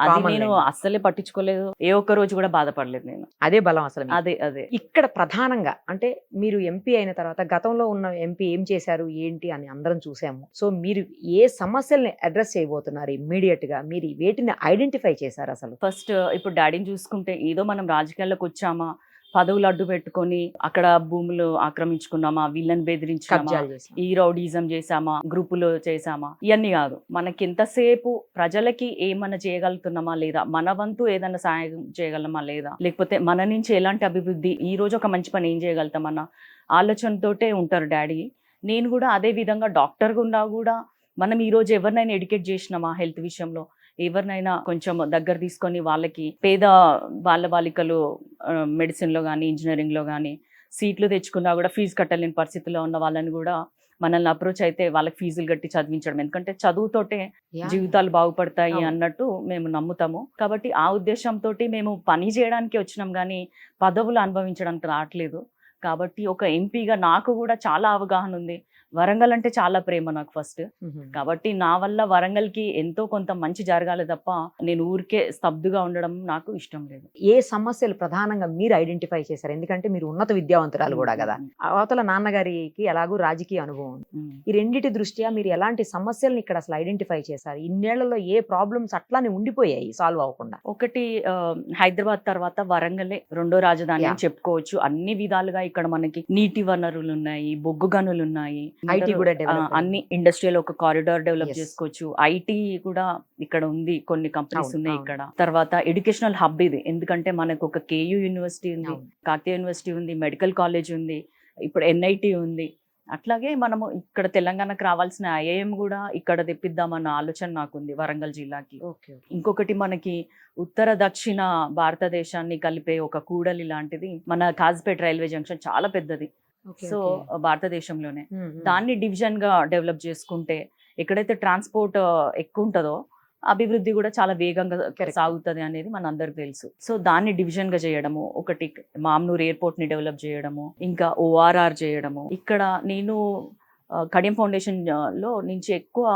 Speaker 2: అది నేను అస్సలే పట్టించుకోలేదు, ఏ ఒక్క రోజు కూడా బాధపడలేదు నేను.
Speaker 1: అదే బలం అసలు.
Speaker 2: అదే
Speaker 1: ఇక్కడ ప్రధానంగా అంటే మీరు ఎంపీ అయిన తర్వాత గతంలో ఉన్న ఎంపీ ఏం చేశారు ఏంటి అని అందరం చూసాము. సో మీరు ఏ సమస్యల్ని అడ్రస్ చేయబోతున్నారు ఇమ్మీడియట్ గా, మీరు వేటిని ఐడెంటిఫై చేశారు అసలు?
Speaker 2: ఫస్ట్ ఇప్పుడు డాడీని చూసుకుంటే, ఏదో మనం రాజకీయాల్లోకి వచ్చామా, పదవులు అడ్డు పెట్టుకొని అక్కడ భూములు ఆక్రమించుకున్నామా, వీళ్ళని బెదిరించామా, ఈ రౌడీజం చేసామా, గ్రూపులు చేసామా, ఇవన్నీ కాదు. మనకి ఎంతసేపు ప్రజలకి ఏమన్నా చేయగలుగుతున్నామా లేదా, మన వంతు ఏదైనా సహాయం చేయగలమా లేదా, లేకపోతే మన నుంచి ఎలాంటి అభివృద్ధి, ఈ రోజు ఒక మంచి పని ఏం చేయగలుగుతామన్న ఆలోచనతోటే ఉంటారు డాడీ. నేను కూడా అదే విధంగా డాక్టర్గా ఉన్నా కూడా మనం ఈ రోజు ఎవరినైనా ఎడ్యుకేట్ చేసినామా హెల్త్ విషయంలో, ఎవరినైనా కొంచెం దగ్గర తీసుకొని వాళ్ళకి పేద బాలికలు మెడిసిన్లో కానీ ఇంజనీరింగ్లో కానీ సీట్లు తెచ్చుకున్నా కూడా ఫీజు కట్టలేని పరిస్థితిలో ఉన్న వాళ్ళని కూడా మనల్ని అప్రోచ్ అయితే వాళ్ళకి ఫీజులు కట్టి చదివించడం. ఎందుకంటే చదువుతోటే జీవితాలు బాగుపడతాయి అన్నట్టు మేము నమ్ముతాము. కాబట్టి ఆ ఉద్దేశంతో మేము పని చేయడానికి వచ్చినాం కానీ పదవులు అనుభవించడానికి రావట్లేదు. కాబట్టి ఒక ఎంపీగా నాకు కూడా చాలా అవగాహన ఉంది. వరంగల్ అంటే చాలా ప్రేమ నాకు ఫస్ట్. కాబట్టి నా వల్ల వరంగల్కి ఎంతో కొంత మంచి జరగాలి తప్ప నేను ఊరికే స్తబ్దుగా ఉండడం నాకు ఇష్టం లేదు.
Speaker 1: ఏ సమస్యలు ప్రధానంగా మీరు ఐడెంటిఫై చేశారు? ఎందుకంటే మీరు ఉన్నత విద్యావంతురాలు కూడా కదా, అవతల నాన్నగారికి ఎలాగూ రాజకీయ అనుభవం. ఈ రెండిటి దృష్ట్యా మీరు ఎలాంటి సమస్యలను ఇక్కడ అసలు ఐడెంటిఫై చేశారు? ఇన్నేళ్లలో ఏ ప్రాబ్లమ్స్ అట్లానే ఉండిపోయాయి సాల్వ్ అవ్వకుండా?
Speaker 2: ఒకటి, హైదరాబాద్ తర్వాత వరంగలే రెండో రాజధాని అని చెప్పుకోవచ్చు. అన్ని విధాలుగా ఇక్కడ మనకి నీటి వనరులు ఉన్నాయి, బొగ్గు గనులు ఉన్నాయి,
Speaker 1: ఐటీ కూడా
Speaker 2: అన్ని ఇండస్ట్రియల్ ఒక కారిడార్ డెవలప్ చేసుకోవచ్చు. ఐటీ కూడా ఇక్కడ ఉంది, కొన్ని కంపెనీస్ ఉన్నాయి ఇక్కడ. తర్వాత ఎడ్యుకేషనల్ హబ్ ఇది, ఎందుకంటే మనకు ఒక కేయూ యూనివర్సిటీ ఉంది, కాకతీయ యూనివర్సిటీ ఉంది, మెడికల్ కాలేజ్ ఉంది, ఇప్పుడు ఎన్ఐటి ఉంది. అట్లాగే మనము ఇక్కడ తెలంగాణకు రావాల్సిన ఐఐఎం కూడా ఇక్కడ తెప్పిద్దామన్న ఆలోచన నాకుంది వరంగల్ జిల్లాకి. ఇంకొకటి, మనకి ఉత్తర దక్షిణ భారతదేశాన్ని కలిపే ఒక కూడలి లాంటిది మన కాజ్పేట్ రైల్వే జంక్షన్, చాలా పెద్దది. సో భారతదేశంలోనే దాన్ని డివిజన్ గా డెవలప్ చేసుకుంటే ఎక్కడైతే ట్రాన్స్పోర్ట్ ఎక్కువ ఉంటుందో అభివృద్ధి కూడా చాలా వేగంగా సాగుతుంది అనేది మన అందరికి తెలుసు. సో దాన్ని డివిజన్ గా చేయడము, ఒకటి మామ్నూర్ ఎయిర్పోర్ట్ ని డెవలప్ చేయడము, ఇంకా ఓఆర్ఆర్ చేయడము. ఇక్కడ నేను కడియం ఫౌండేషన్ లో నుంచి ఎక్కువ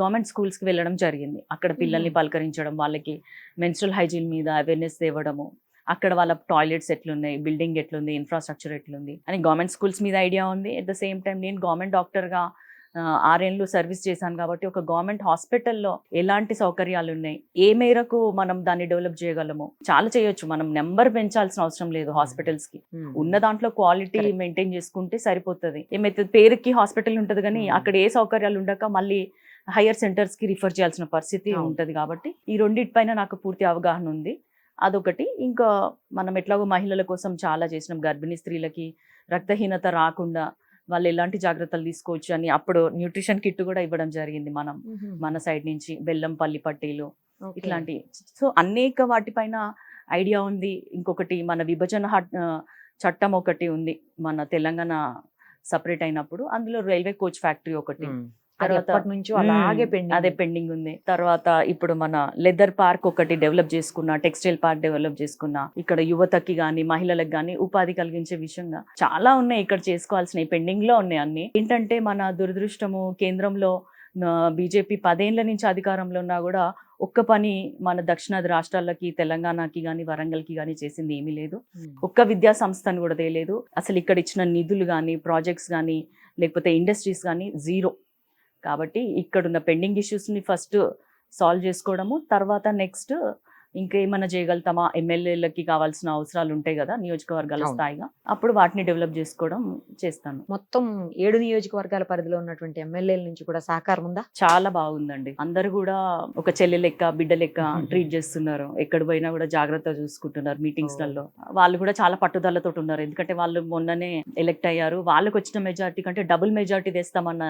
Speaker 2: గవర్నమెంట్ స్కూల్స్కి వెళ్ళడం జరిగింది. అక్కడ పిల్లల్ని పలకరించడం, వాళ్ళకి మెన్స్ట్రల్ హైజీన్ మీద అవేర్నెస్ తేవడము, అక్కడ వాళ్ళ టాయిలెట్స్ ఎట్లున్నాయి, బిల్డింగ్ ఎట్లుంది, ఇన్ఫ్రాస్ట్రక్చర్ ఎట్లుంది అని గవర్నమెంట్ స్కూల్స్ మీద ఐడియా ఉంది. ఎట్ ద సేమ్ టైం నేను గవర్నమెంట్ డాక్టర్గా 6 ఏళ్ళు సర్వీస్ చేశాను కాబట్టి ఒక గవర్నమెంట్ హాస్పిటల్లో ఎలాంటి సౌకర్యాలు ఉన్నాయి, ఏ మేరకు మనం దాన్ని డెవలప్ చేయగలము, చాలా చేయొచ్చు. మనం నెంబర్ పెంచాల్సిన అవసరం లేదు హాస్పిటల్స్కి, ఉన్న దాంట్లో క్వాలిటీ మెయింటైన్ చేసుకుంటే సరిపోతుంది. ఏమైతే పేరుకి హాస్పిటల్ ఉంటుంది కానీ అక్కడ ఏ సౌకర్యాలు ఉండక మళ్ళీ హయ్యర్ సెంటర్స్కి రిఫర్ చేయాల్సిన పరిస్థితి ఉంటుంది. కాబట్టి ఈ రెండింటిపైన నాకు పూర్తి అవగాహన ఉంది. అదొకటి. ఇంకా మనం ఎట్లాగో మహిళల కోసం చాలా చేసినాం, గర్భిణీ స్త్రీలకి రక్తహీనత రాకుండా వాళ్ళు ఎలాంటి జాగ్రత్తలు తీసుకోవచ్చు అని అప్పుడు న్యూట్రిషన్ కిట్ కూడా ఇవ్వడం జరిగింది మన సైడ్ నుంచి, బెల్లం పల్లి పట్టీలు ఇట్లాంటి. సో అనేక వాటిపైన ఐడియా ఉంది. ఇంకొకటి మన చట్టం ఒకటి ఉంది మన తెలంగాణ సపరేట్ అయినప్పుడు, అందులో రైల్వే కోచ్ ఫ్యాక్టరీ ఒకటి.
Speaker 1: అది ఎప్పటి నుంచో అలాగే
Speaker 2: అదే పెండింగ్ ఉంది. తర్వాత ఇప్పుడు మన లెదర్ పార్క్ ఒకటి డెవలప్ చేసుకున్నా, టెక్స్టైల్ పార్క్ డెవలప్ చేసుకున్నా, ఇక్కడ యువతకి గానీ మహిళలకు గానీ ఉపాధి కలిగించే విషయంగా చాలా ఉన్నాయి ఇక్కడ చేసుకోవాల్సినవి, పెండింగ్ లో ఉన్నాయి అన్ని. ఏంటంటే మన దురదృష్టము, కేంద్రంలో బీజేపీ 10 ఏళ్ల నుంచి అధికారంలో ఉన్నా కూడా ఒక్క పని మన దక్షిణాది రాష్ట్రాలకి, తెలంగాణకి కానీ వరంగల్కి కానీ చేసింది ఏమీ లేదు. ఒక్క విద్యా సంస్థను కూడా తేలేదు. అసలు ఇక్కడ ఇచ్చిన నిధులు కానీ, ప్రాజెక్ట్స్ కానీ, లేకపోతే ఇండస్ట్రీస్ కానీ జీరో. కాబట్టి ఇక్కడున్న పెండింగ్ ఇష్యూస్ని ఫస్ట్ సాల్వ్ చేసుకోవడము, తర్వాత నెక్స్ట్ ఇంకేమైనా చేయగలుగుతామా, ఎమ్మెల్యేలకి కావాల్సిన అవసరాలు ఉంటాయి కదా నియోజకవర్గాల స్థాయిగా, అప్పుడు వాటిని డెవలప్ చేసుకోవడం చేస్తాను.
Speaker 1: మొత్తం 7 నియోజకవర్గాల పరిధిలో ఉన్నటువంటి ఎమ్మెల్యేల నుంచి కూడా సహకారం ఉందా?
Speaker 2: చాలా బాగుందండి. అందరు కూడా ఒక చెల్లె లెక్క, బిడ్డ లెక్క ట్రీట్ చేస్తున్నారు. ఎక్కడ పోయినా కూడా జాగ్రత్తగా చూసుకుంటున్నారు. మీటింగ్స్ లలో వాళ్ళు కూడా చాలా పట్టుదలతో ఉన్నారు. ఎందుకంటే వాళ్ళు మొన్ననే ఎలెక్ట్ అయ్యారు. వాళ్ళకి వచ్చిన మెజార్టీ కంటే డబుల్ మెజార్టీ తెస్తామన్న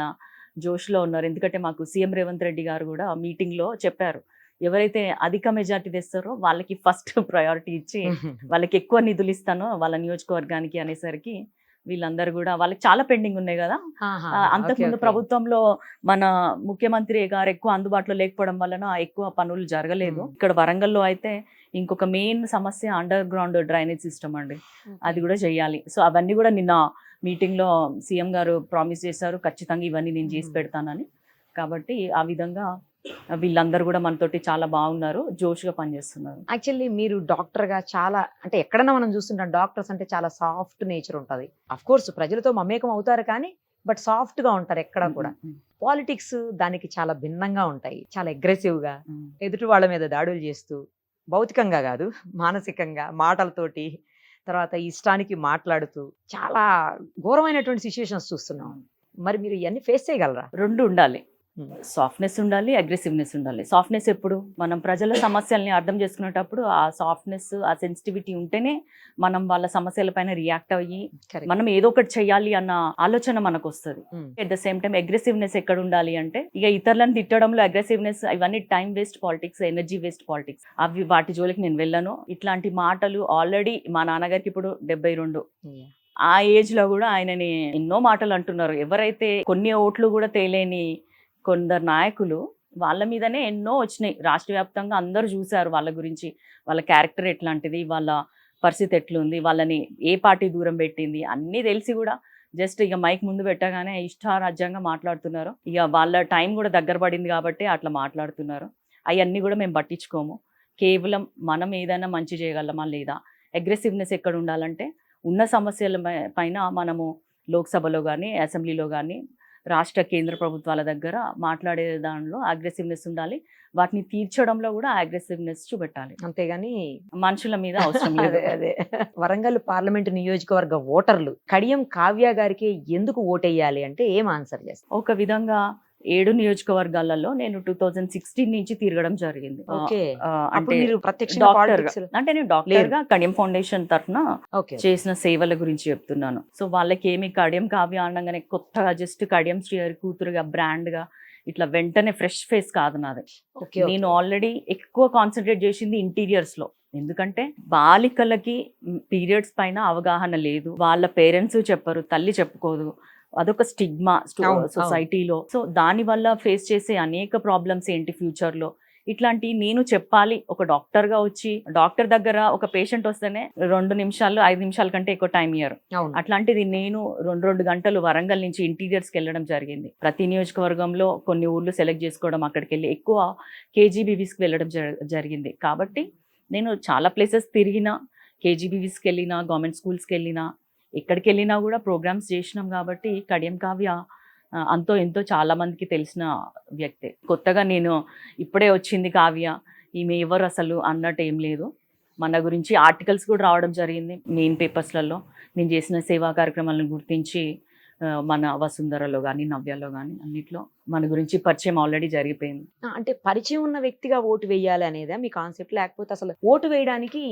Speaker 2: జోష్లో ఉన్నారు. ఎందుకంటే మాకు సీఎం రేవంత్ రెడ్డి గారు కూడా మీటింగ్ లో చెప్పారు, ఎవరైతే అధిక మెజార్టీ తెస్తారో వాళ్ళకి ఫస్ట్ ప్రయారిటీ ఇచ్చి వాళ్ళకి ఎక్కువ నిధులు ఇస్తాను వాళ్ళ నియోజకవర్గానికి అనేసరికి వీళ్ళందరూ కూడా, వాళ్ళకి చాలా పెండింగ్ ఉన్నాయి కదా. అంతకుముందు ప్రభుత్వంలో మన ముఖ్యమంత్రి గారు ఎక్కువ అందుబాటులో లేకపోవడం వలన ఎక్కువ పనులు జరగలేదు. ఇక్కడ వరంగల్లో అయితే ఇంకొక మెయిన్ సమస్య అండర్ గ్రౌండ్ డ్రైనేజ్ సిస్టమ్ అండి, అది కూడా చేయాలి. సో అవన్నీ కూడా నిన్న మీటింగ్ లో సీఎం గారు ప్రామిస్ చేశారు, ఖచ్చితంగా ఇవన్నీ నేను చేసి పెడతానని. కాబట్టి ఆ విధంగా వీళ్ళందరూ కూడా మనతోటి చాలా బాగున్నారు, జోష్గా పనిచేస్తున్నారు.
Speaker 1: యాక్చువల్లీ మీరు డాక్టర్ గా చాలా, అంటే ఎక్కడైనా మనం చూస్తుంటాం డాక్టర్స్ అంటే చాలా సాఫ్ట్ నేచర్ ఉంటుంది. అఫ్ కోర్స్ ప్రజలతో మమేకం అవుతారు కానీ బట్ సాఫ్ట్ గా ఉంటారు ఎక్కడ కూడా. పాలిటిక్స్ దానికి చాలా భిన్నంగా ఉంటాయి. చాలా అగ్రెసివ్ గా ఎదుటి వాళ్ళ మీద దాడులు చేస్తూ, భౌతికంగా కాదు మానసికంగా మాటలతోటి, తర్వాత ఇష్టానికి మాట్లాడుతూ చాలా ఘోరమైనటువంటి సిచ్యువేషన్స్ చూస్తున్నాం. మరి మీరు ఇవన్నీ ఫేస్ చేయగలరా?
Speaker 2: రెండు ఉండాలి, సాఫ్ట్నెస్ ఉండాలి, అగ్రెసివ్నెస్ ఉండాలి. సాఫ్ట్నెస్ ఎప్పుడు మనం ప్రజల సమస్యల్ని అర్థం చేసుకునేటప్పుడు ఆ సాఫ్ట్నెస్, ఆ సెన్సిటివిటీ ఉంటేనే మనం వాళ్ళ సమస్యల పైన రియాక్ట్ అయ్యి మనం ఏదో ఒకటి చెయ్యాలి అన్న ఆలోచన మనకు వస్తుంది. At the same time aggressiveness ఎక్కడ ఉండాలి అంటే, ఇక ఇతరులను తిట్టడంలో అగ్రెసివ్నెస్, ఇవన్నీ time waste politics, energy waste politics. అవి వాటి జోలికి నేను వెళ్ళను. ఇట్లాంటి మాటలు ఆల్రెడీ మా నాన్నగారికి ఇప్పుడు 72, ఆ ఏజ్ లో కూడా ఆయనని ఎన్నో మాటలు అంటున్నారు. ఎవరైతే కొన్ని ఓట్లు కూడా తేలేని కొందరు నాయకులు, వాళ్ళ మీదనే ఎన్నో వచ్చినాయి రాష్ట్ర వ్యాప్తంగా. అందరూ చూశారు వాళ్ళ గురించి, వాళ్ళ క్యారెక్టర్ ఎట్లాంటిది, వాళ్ళ పరిస్థితి ఎట్లుంది, వాళ్ళని ఏ పార్టీ దూరం పెట్టింది అన్నీ తెలిసి కూడా జస్ట్ ఇక మైక్ ముందు పెట్టగానే ఇష్టారాజ్యంగా మాట్లాడుతున్నారు. ఇక వాళ్ళ టైం కూడా దగ్గర పడింది కాబట్టి అట్లా మాట్లాడుతున్నారు. అవన్నీ కూడా మేము పట్టించుకోము. కేవలం మనం ఏదైనా మంచి చేయగలమా లేదా. అగ్రెసివ్నెస్ ఎక్కడ ఉండాలంటే, ఉన్న సమస్యల పైన మనము లోక్సభలో కానీ అసెంబ్లీలో కానీ రాష్ట్ర కేంద్ర ప్రభుత్వాల దగ్గర మాట్లాడే దానిలో అగ్రెసివ్నెస్ ఉండాలి. వాటిని తీర్చడంలో కూడా అగ్రెసివ్నెస్ చూపెట్టాలి, అంతేగాని మనుషుల మీద అవసరం లేదు.
Speaker 1: అదే వరంగల్ పార్లమెంటు నియోజకవర్గ ఓటర్లు కడియం కావ్య గారికి ఎందుకు ఓటేయాలి అంటే ఏం ఆన్సర్ చేస్తారు?
Speaker 2: ఒక విధంగా 7 నియోజకవర్గాలలో నేను 2016 నుంచి తిరగడం జరిగింది. అంటే నేను డాక్టర్ గా కడియం ఫౌండేషన్ తరఫున చేసిన సేవల గురించి చెప్తున్నాను. సో వాళ్ళకి ఏమి కడియం కావ్య అనగానే కొత్తగా జస్ట్ కడియం శ్రీహరి కూతురుగా బ్రాండ్ గా ఇట్లా వెంటనే ఫ్రెష్ ఫేస్ కాదు నాది. నేను ఆల్రెడీ ఎక్కువ కాన్సన్ట్రేట్ చేసింది ఇంటీరియర్స్ లో. ఎందుకంటే బాలికలకి పీరియడ్స్ పైన అవగాహన లేదు, వాళ్ళ పేరెంట్స్ చెప్పరు, తల్లి చెప్పుకోదు, అదొక స్టిగ్మా సొసైటీలో. సో దాని వల్ల ఫేస్ చేసే అనేక ప్రాబ్లమ్స్ ఏంటి ఫ్యూచర్ లో, ఇట్లాంటి నేను చెప్పాలి. ఒక డాక్టర్ గా వచ్చి డాక్టర్ దగ్గర ఒక పేషెంట్ వస్తేనే 2 నిమిషాలు 5 నిమిషాల కంటే ఎక్కువ టైం ఇయ్యరు. అట్లాంటిది నేను 2 గంటలు వరంగల్ నుంచి ఇంటీరియర్స్కి వెళ్ళడం జరిగింది. ప్రతి నియోజకవర్గంలో కొన్ని ఊర్లు సెలెక్ట్ చేసుకోవడం, అక్కడికి వెళ్ళి ఎక్కువ కేజీబీవీస్కి వెళ్ళడం జరిగింది. కాబట్టి నేను చాలా ప్లేసెస్ తిరిగినా, కేజీబీవీస్కి వెళ్ళినా, గవర్నమెంట్ స్కూల్స్కి వెళ్ళినా, ఎక్కడికి వెళ్ళినా కూడా ప్రోగ్రామ్స్ చేసినాం. కాబట్టి కడియం కావ్య అంతో ఎంతో చాలా మందికి తెలిసిన వ్యక్తే. కొత్తగా నేను ఇప్పుడే వచ్చింది కావ్య, ఈమె ఎవరు అసలు అన్నట్టు ఏం లేదు. మన గురించి ఆర్టికల్స్ కూడా రావడం జరిగింది మెయిన్ పేపర్స్లలో. నేను చేసిన సేవా కార్యక్రమాలను గుర్తించి మన వసుంధరలో కానీ నవ్యాలో కానీ అన్నిట్లో మన గురించి పరిచయం ఆల్రెడీ జరిగిపోయింది.
Speaker 1: అంటే పరిచయం ఉన్న వ్యక్తిగా ఓటు వేయాలి అనేదా మీ కాన్సెప్ట్? లేకపోతే అసలు ఓటు వేయడానికి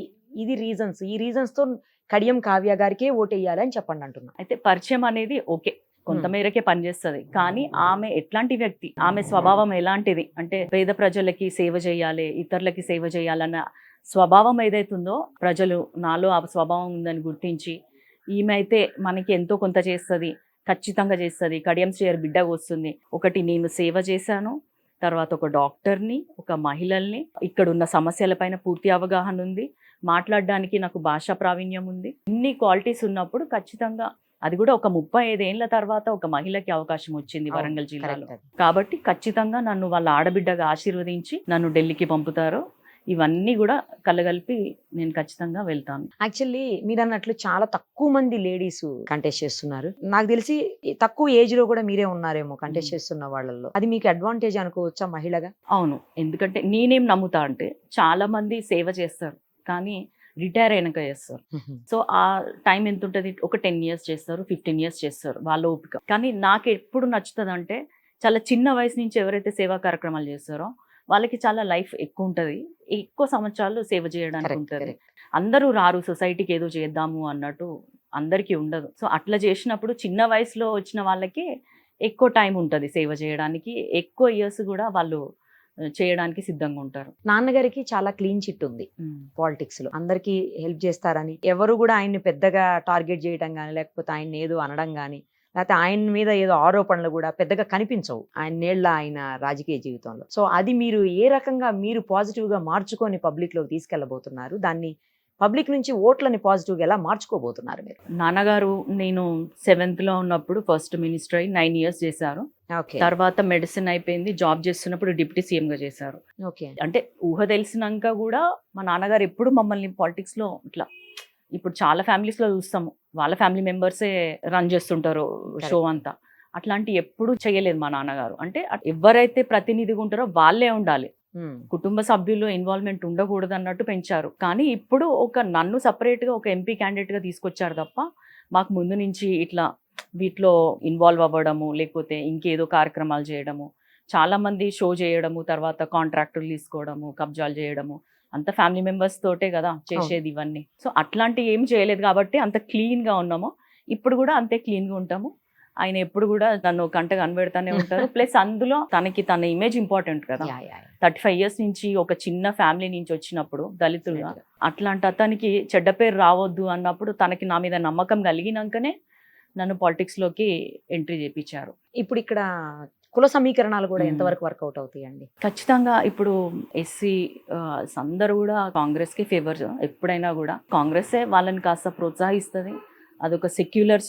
Speaker 1: ఇది రీజన్స్, ఈ రీజన్స్ తో కడియం కావ్య గారికే ఓటు వేయాలి అని చెప్పండి అంటున్నా.
Speaker 2: అయితే పరిచయం అనేది ఓకే, కొంతమేరకే పనిచేస్తుంది. కానీ ఆమె ఎట్లాంటి వ్యక్తి, ఆమె స్వభావం ఎలాంటిది అంటే పేద ప్రజలకి సేవ చేయాలి, ఇతరులకి సేవ చేయాలన్న స్వభావం ఏదైతుందో ప్రజలు నాలో ఆ స్వభావం ఉందని గుర్తించి ఈమె అయితే మనకి ఎంతో కొంత చేస్తుంది, ఖచ్చితంగా చేస్తుంది, కడియం శ్రేయర్ బిడ్డగా వస్తుంది. ఒకటి నేను సేవ చేశాను, తర్వాత ఒక డాక్టర్ని, ఒక మహిళల్ని, ఇక్కడ ఉన్న సమస్యలపైన పూర్తి అవగాహన ఉంది, మాట్లాడడానికి నాకు భాషా ప్రావీణ్యం ఉంది. ఇన్ని క్వాలిటీస్ ఉన్నప్పుడు ఖచ్చితంగా అది కూడా ఒక 35 ఏళ్ల తర్వాత ఒక మహిళకి అవకాశం వచ్చింది వరంగల్ జిల్లాలో. కాబట్టి ఖచ్చితంగా నన్ను వాళ్ళ ఆడబిడ్డగా ఆశీర్వదించి నన్ను ఢిల్లీకి పంపుతారు. ఇవన్నీ కూడా కలగలిపి నేను ఖచ్చితంగా వెళ్తాను.
Speaker 1: యాక్చువల్లీ మీరు అన్నట్లు చాలా తక్కువ మంది లేడీస్ కంటెస్ట్ చేస్తున్నారు. నాకు తెలిసి తక్కువ ఏజ్ లో కూడా మీరే ఉన్నారేమో కంటెస్ట్ చేస్తున్న వాళ్ళల్లో. అది మీకు అడ్వాంటేజ్ అనుకోవచ్చా మహిళగా?
Speaker 2: అవును, ఎందుకంటే నేనేం నమ్ముతా అంటే చాలా మంది సేవ చేస్తారు కానీ రిటైర్ అయినాక చేస్తారు. సో ఆ టైం ఎంత ఉంటుంది, ఒక 10 years చేస్తారు, 15 years చేస్తారు వాళ్ళ ఓపిక. కానీ నాకు ఎప్పుడు నచ్చుతుంది అంటే చాలా చిన్న వయసు నుంచి ఎవరైతే సేవా కార్యక్రమాలు చేస్తారో వాళ్ళకి చాలా లైఫ్ ఎక్కువ ఉంటుంది, ఎక్కువ సంవత్సరాలు సేవ చేయడానికి ఉంటుంది. అందరూ రారు సొసైటీకి ఏదో చేద్దాము అన్నట్టు, అందరికీ ఉండదు. సో అట్లా చేసినప్పుడు చిన్న వయసులో వచ్చిన వాళ్ళకి ఎక్కువ టైం ఉంటుంది సేవ చేయడానికి, ఎక్కువ ఇయర్స్ కూడా వాళ్ళు చేయడానికి సిద్ధంగా ఉంటారు.
Speaker 1: నాన్నగారికి చాలా క్లీన్ చిట్ ఉంది పాలిటిక్స్ లో, అందరికి హెల్ప్ చేస్తారని, ఎవరు కూడా ఆయన్ని పెద్దగా టార్గెట్ చేయడం కానీ లేకపోతే ఆయన ఏదో అనడం కానీ లేకపోతే ఆయన మీద ఏదో ఆరోపణలు కూడా పెద్దగా కనిపించవు ఆయన రాజకీయ జీవితంలో. సో అది మీరు ఏ రకంగా మీరు పాజిటివ్ గా మార్చుకొని పబ్లిక్ లోకి తీసుకెళ్లబోతున్నారు, దాన్ని పబ్లిక్ నుంచి ఓట్లని పాజిటివ్ గా ఎలా మార్చుకోబోతున్నారు మీరు?
Speaker 2: నాన్నగారు నేను 7th లో ఉన్నప్పుడు ఫస్ట్ మినిస్టర్ అయి 9 years చేశారు. తర్వాత మెడిసిన్ అయిపోయింది, జాబ్ చేస్తున్నప్పుడు డిప్యూటీ సీఎం గా చేశారు. అంటే ఊహ తెలిసినాక కూడా మా నాన్నగారు ఎప్పుడు మమ్మల్ని పాలిటిక్స్ లో ఇట్లా, ఇప్పుడు చాలా ఫ్యామిలీస్ లో చూస్తాము వాళ్ళ ఫ్యామిలీ మెంబర్సే రన్ చేస్తుంటారు షో అంతా, అట్లాంటి ఎప్పుడు చేయలేదు మా నాన్నగారు. అంటే ఎవరైతే ప్రతినిధిగా ఉంటారో వాళ్ళే ఉండాలి, కుటుంబ సభ్యులు ఇన్వాల్వ్మెంట్ ఉండకూడదు అన్నట్టు పెంచారు. కానీ ఇప్పుడు నన్ను సపరేట్ గా ఒక ఎంపీ క్యాండిడేట్ గా తీసుకొచ్చారు తప్ప మాకు ముందు నుంచి ఇట్లా వీటిలో ఇన్వాల్వ్ అవ్వడము లేకపోతే ఇంకేదో కార్యక్రమాలు చేయడము, చాలా మంది షో చేయడము, తర్వాత కాంట్రాక్టులు తీసుకోవడము, కబ్జాలు చేయడము, అంత ఫ్యామిలీ మెంబర్స్ తోటే కదా చేసేది ఇవన్నీ. సో అట్లాంటివి ఏం చేయలేదు కాబట్టి అంత క్లీన్ గా ఉన్నాము, ఇప్పుడు కూడా అంతే క్లీన్ గా ఉంటాము. ఆయన ఎప్పుడు కూడా నన్ను కంట కనబెడతానే ఉంటారు. ప్లస్ అందులో తన ఇమేజ్ ఇంపార్టెంట్ కదా. 35 years నుంచి ఒక చిన్న ఫ్యామిలీ నుంచి వచ్చినప్పుడు దళితులుగా, అట్లాంటి అతనికి చెడ్డ పేరు రావద్దు అన్నప్పుడు తనకి నా మీద నమ్మకం కలిగినాకనే నన్ను పాలిటిక్స్ లోకి ఎంట్రీ చేయించారు.
Speaker 1: ఇప్పుడు ఇక్కడ కుల సమీకరణాలు కూడా ఎంతవరకు వర్కౌట్ అవుతాయండి?
Speaker 2: ఖచ్చితంగా ఇప్పుడు ఎస్సీ అందరూ కూడా కాంగ్రెస్ కి ఫేవర్, ఎప్పుడైనా కూడా కాంగ్రెసే వాళ్ళని కాస్త ప్రోత్సహిస్తుంది. అదొక సెక్యులర్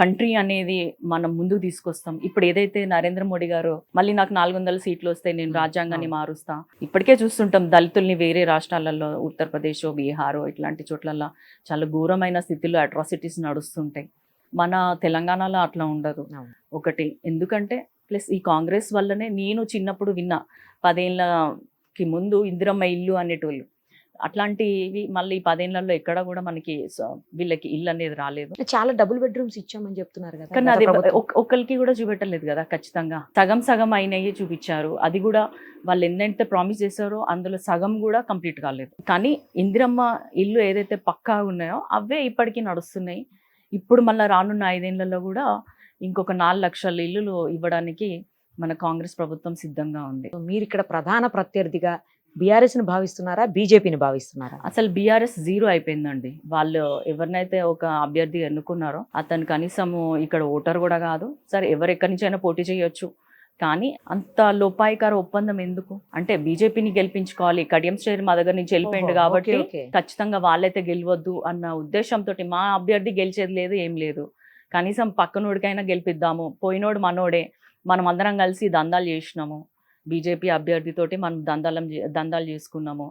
Speaker 2: కంట్రీ అనేది మనం ముందుకు తీసుకొస్తాం. ఇప్పుడు ఏదైతే నరేంద్ర మోడీ గారు మళ్ళీ నాకు 400 seats వస్తాయి, నేను రాజ్యాంగాన్ని మారుస్తా, ఇప్పటికే చూస్తుంటాం దళితుల్ని వేరే రాష్ట్రాలలో ఉత్తరప్రదేశ్, బీహార్ ఇట్లాంటి చోట్లలో చాలా ఘోరమైన స్థితిలో అట్రాసిటీస్ నడుస్తుంటాయి. మన తెలంగాణలో అట్లా ఉండదు. ఒకటి ఎందుకంటే ప్లస్ ఈ కాంగ్రెస్ వల్లనే నేను చిన్నప్పుడు విన్నా, 10 ఏళ్ళకి ముందు ఇందిరమ్మ ఇల్లు అనేటోళ్ళు, అట్లాంటివి మళ్ళీ 10 ఏళ్లలో ఎక్కడ కూడా మనకి వీళ్ళకి ఇల్లు అనేది రాలేదు.
Speaker 1: చాలా డబుల్ బెడ్రూమ్స్ ఇచ్చామని చెప్తున్నారు కదా,
Speaker 2: కానీ అది ఒకరికి కూడా చూపెట్టలేదు కదా. ఖచ్చితంగా సగం అయినవి చూపించారు. అది కూడా వాళ్ళు ఎన్నైతే ప్రామిస్ చేశారో అందులో సగం కూడా కంప్లీట్ కాలేదు. కానీ ఇందిరమ్మ ఇల్లు ఏదైతే పక్కా ఉన్నాయో అవే ఇప్పటికీ నడుస్తున్నాయి. ఇప్పుడు మళ్ళీ రానున్న 5 ఏళ్లలో కూడా ఇంకొక 4 లక్షల ఇల్లులు ఇవ్వడానికి మన కాంగ్రెస్ ప్రభుత్వం సిద్ధంగా ఉంది.
Speaker 1: మీరు ఇక్కడ ప్రధాన ప్రత్యర్థిగా బీఆర్ఎస్ ని భావిస్తున్నారా, బీజేపీని భావిస్తున్నారా?
Speaker 2: అసలు బీఆర్ఎస్ 0 అయిపోయిందండి. వాళ్ళు ఎవరినైతే ఒక అభ్యర్థి ఎన్నుకున్నారో అతను కనీసము ఇక్కడ ఓటర్ కూడా కాదు. సరే ఎవరెక్కడి నుంచి అయినా పోటీ చేయొచ్చు, కానీ అంత లోపాయికార ఒప్పందం ఎందుకు? అంటే బీజేపీని గెలిపించుకోవాలి, కడియం శ్రేయర్ మా దగ్గర నుంచి వెళ్ళిపోయింది కాబట్టి ఖచ్చితంగా వాళ్ళైతే గెలవద్దు అన్న ఉద్దేశంతో మా అభ్యర్థి గెలిచేది లేదు, ఏం లేదు. కనీసం పక్కనోడికైనా గెలిపిద్దాము, పోయినోడు మనోడే, మనం అందరం కలిసి దందాలు చేసినాము, బీజేపీ అభ్యర్థితోటి మనం దందాలు చేసుకున్నాము,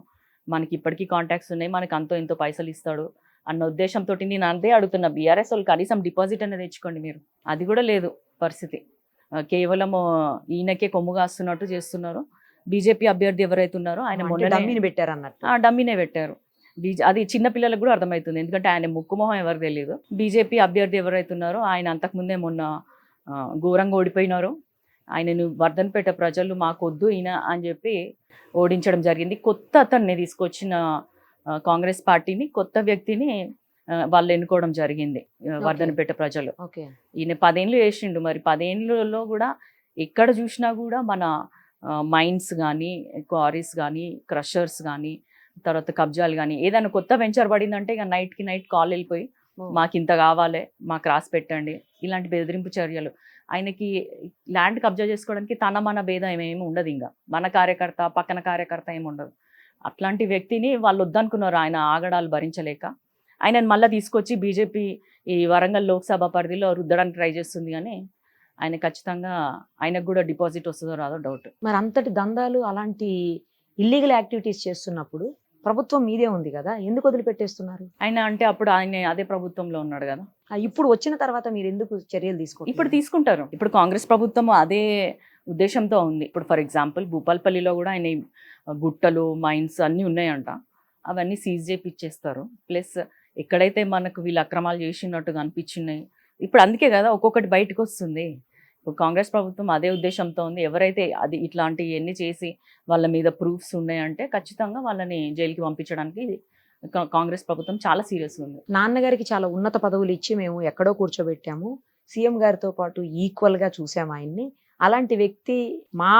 Speaker 2: మనకి ఇప్పటికీ కాంటాక్ట్స్ ఉన్నాయి, మనకి అంతో ఇంతో పైసలు ఇస్తాడు అన్న ఉద్దేశంతో నేను అంతే అడుగుతున్నా. బీఆర్ఎస్ వాళ్ళు కనీసం డిపాజిట్ అనేది తెచ్చుకోండి మీరు, అది కూడా లేదు పరిస్థితి. కేవలం ఈయనకే కొమ్ము కాస్తున్నట్టు చేస్తున్నారు. బీజేపీ అభ్యర్థి ఎవరైతే ఉన్నారో ఆయన మొన్న డమ్మీనే పెట్టారు. అది చిన్న పిల్లలకు కూడా అర్థమవుతుంది, ఎందుకంటే ఆయన ముక్కుమొహం ఎవరు తెలియదు. బీజేపీ అభ్యర్థి ఎవరైతే ఉన్నారో ఆయన అంతకుముందే మొన్న ఘోరంగా ఓడిపోయినారు. ఆయనను వర్ధన్పేట ప్రజలు మాకొద్దు ఈయన అని చెప్పి ఓడించడం జరిగింది. కొత్త అతన్ని తీసుకొచ్చిన కాంగ్రెస్ పార్టీని, కొత్త వ్యక్తిని వాళ్ళు ఎన్నుకోవడం జరిగింది వర్ధనపేట ప్రజలు.
Speaker 1: ఓకే.
Speaker 2: ఈయన 10 ఏళ్ళు చేసిండు. మరి 10 ఏళ్ళలో కూడా ఎక్కడ చూసినా కూడా మన మైన్స్ కానీ, క్వారీస్ కానీ, క్రషర్స్ కానీ, తర్వాత కబ్జాలు కానీ, ఏదైనా కొత్త వెంచర్ పడిందంటే ఇక నైట్కి నైట్ కాల్ వెళ్ళిపోయి మాకు ఇంత కావాలి, మాకు రాసి పెట్టండి, ఇలాంటి బెదిరింపు చర్యలు. ఆయనకి ల్యాండ్ కబ్జా చేసుకోవడానికి తన మన భేదం ఏమేమి ఉండదు. ఇంకా మన కార్యకర్త పక్కన కార్యకర్త ఏమి ఉండదు. అట్లాంటి వ్యక్తిని వాళ్ళు వద్దనుకున్నారు ఆయన ఆగడాలు భరించలేక. ఆయనను మళ్ళీ తీసుకొచ్చి బీజేపీ ఈ వరంగల్ లోక్సభ పరిధిలో రుద్దడానికి ట్రై చేస్తుంది. కానీ ఆయన ఖచ్చితంగా ఆయనకు కూడా డిపాజిట్ వస్తుందో రాదో డౌట్.
Speaker 1: మరి అంతటి దందాలు అలాంటి ఇల్లీగల్ యాక్టివిటీస్ చేస్తున్నప్పుడు ప్రభుత్వం మీదే ఉంది కదా, ఎందుకు వదిలిపెట్టేస్తున్నారు?
Speaker 2: ఆయన అంటే అప్పుడు ఆయన అదే ప్రభుత్వంలో ఉన్నాడు కదా.
Speaker 1: ఇప్పుడు వచ్చిన తర్వాత మీరు ఎందుకు చర్యలు
Speaker 2: ఇప్పుడు
Speaker 1: తీసుకుంటారు?
Speaker 2: తీసుకుంటారు. ఇప్పుడు కాంగ్రెస్ ప్రభుత్వం అదే ఉద్దేశంతో ఉంది. ఇప్పుడు ఫర్ ఎగ్జాంపుల్ భూపాల్పల్లిలో కూడా ఆయన గుట్టలు మైన్స్ అన్నీ ఉన్నాయంట, అవన్నీ సీజ్ చేపిచ్చేస్తారు. ప్లస్ ఎక్కడైతే మనకు వీళ్ళు అక్రమాలు చేసినట్టుగా అనిపించినాయి, ఇప్పుడు అందుకే కదా ఒక్కొక్కటి బయటకు వస్తుంది. ఇప్పుడు కాంగ్రెస్ ప్రభుత్వం అదే ఉద్దేశంతో ఉంది. ఎవరైతే అది ఇట్లాంటివి ఎన్ని చేసి వాళ్ళ మీద ప్రూఫ్స్ ఉన్నాయంటే ఖచ్చితంగా వాళ్ళని జైలుకి పంపించడానికి కాంగ్రెస్ ప్రభుత్వం చాలా సీరియస్ ఉంది.
Speaker 1: నాన్నగారికి చాలా ఉన్నత పదవులు ఇచ్చి మేము ఎక్కడో కూర్చోబెట్టాము, సీఎం గారితో పాటు ఈక్వల్ గా చూసాము ఆయన్ని. అలాంటి వ్యక్తి మా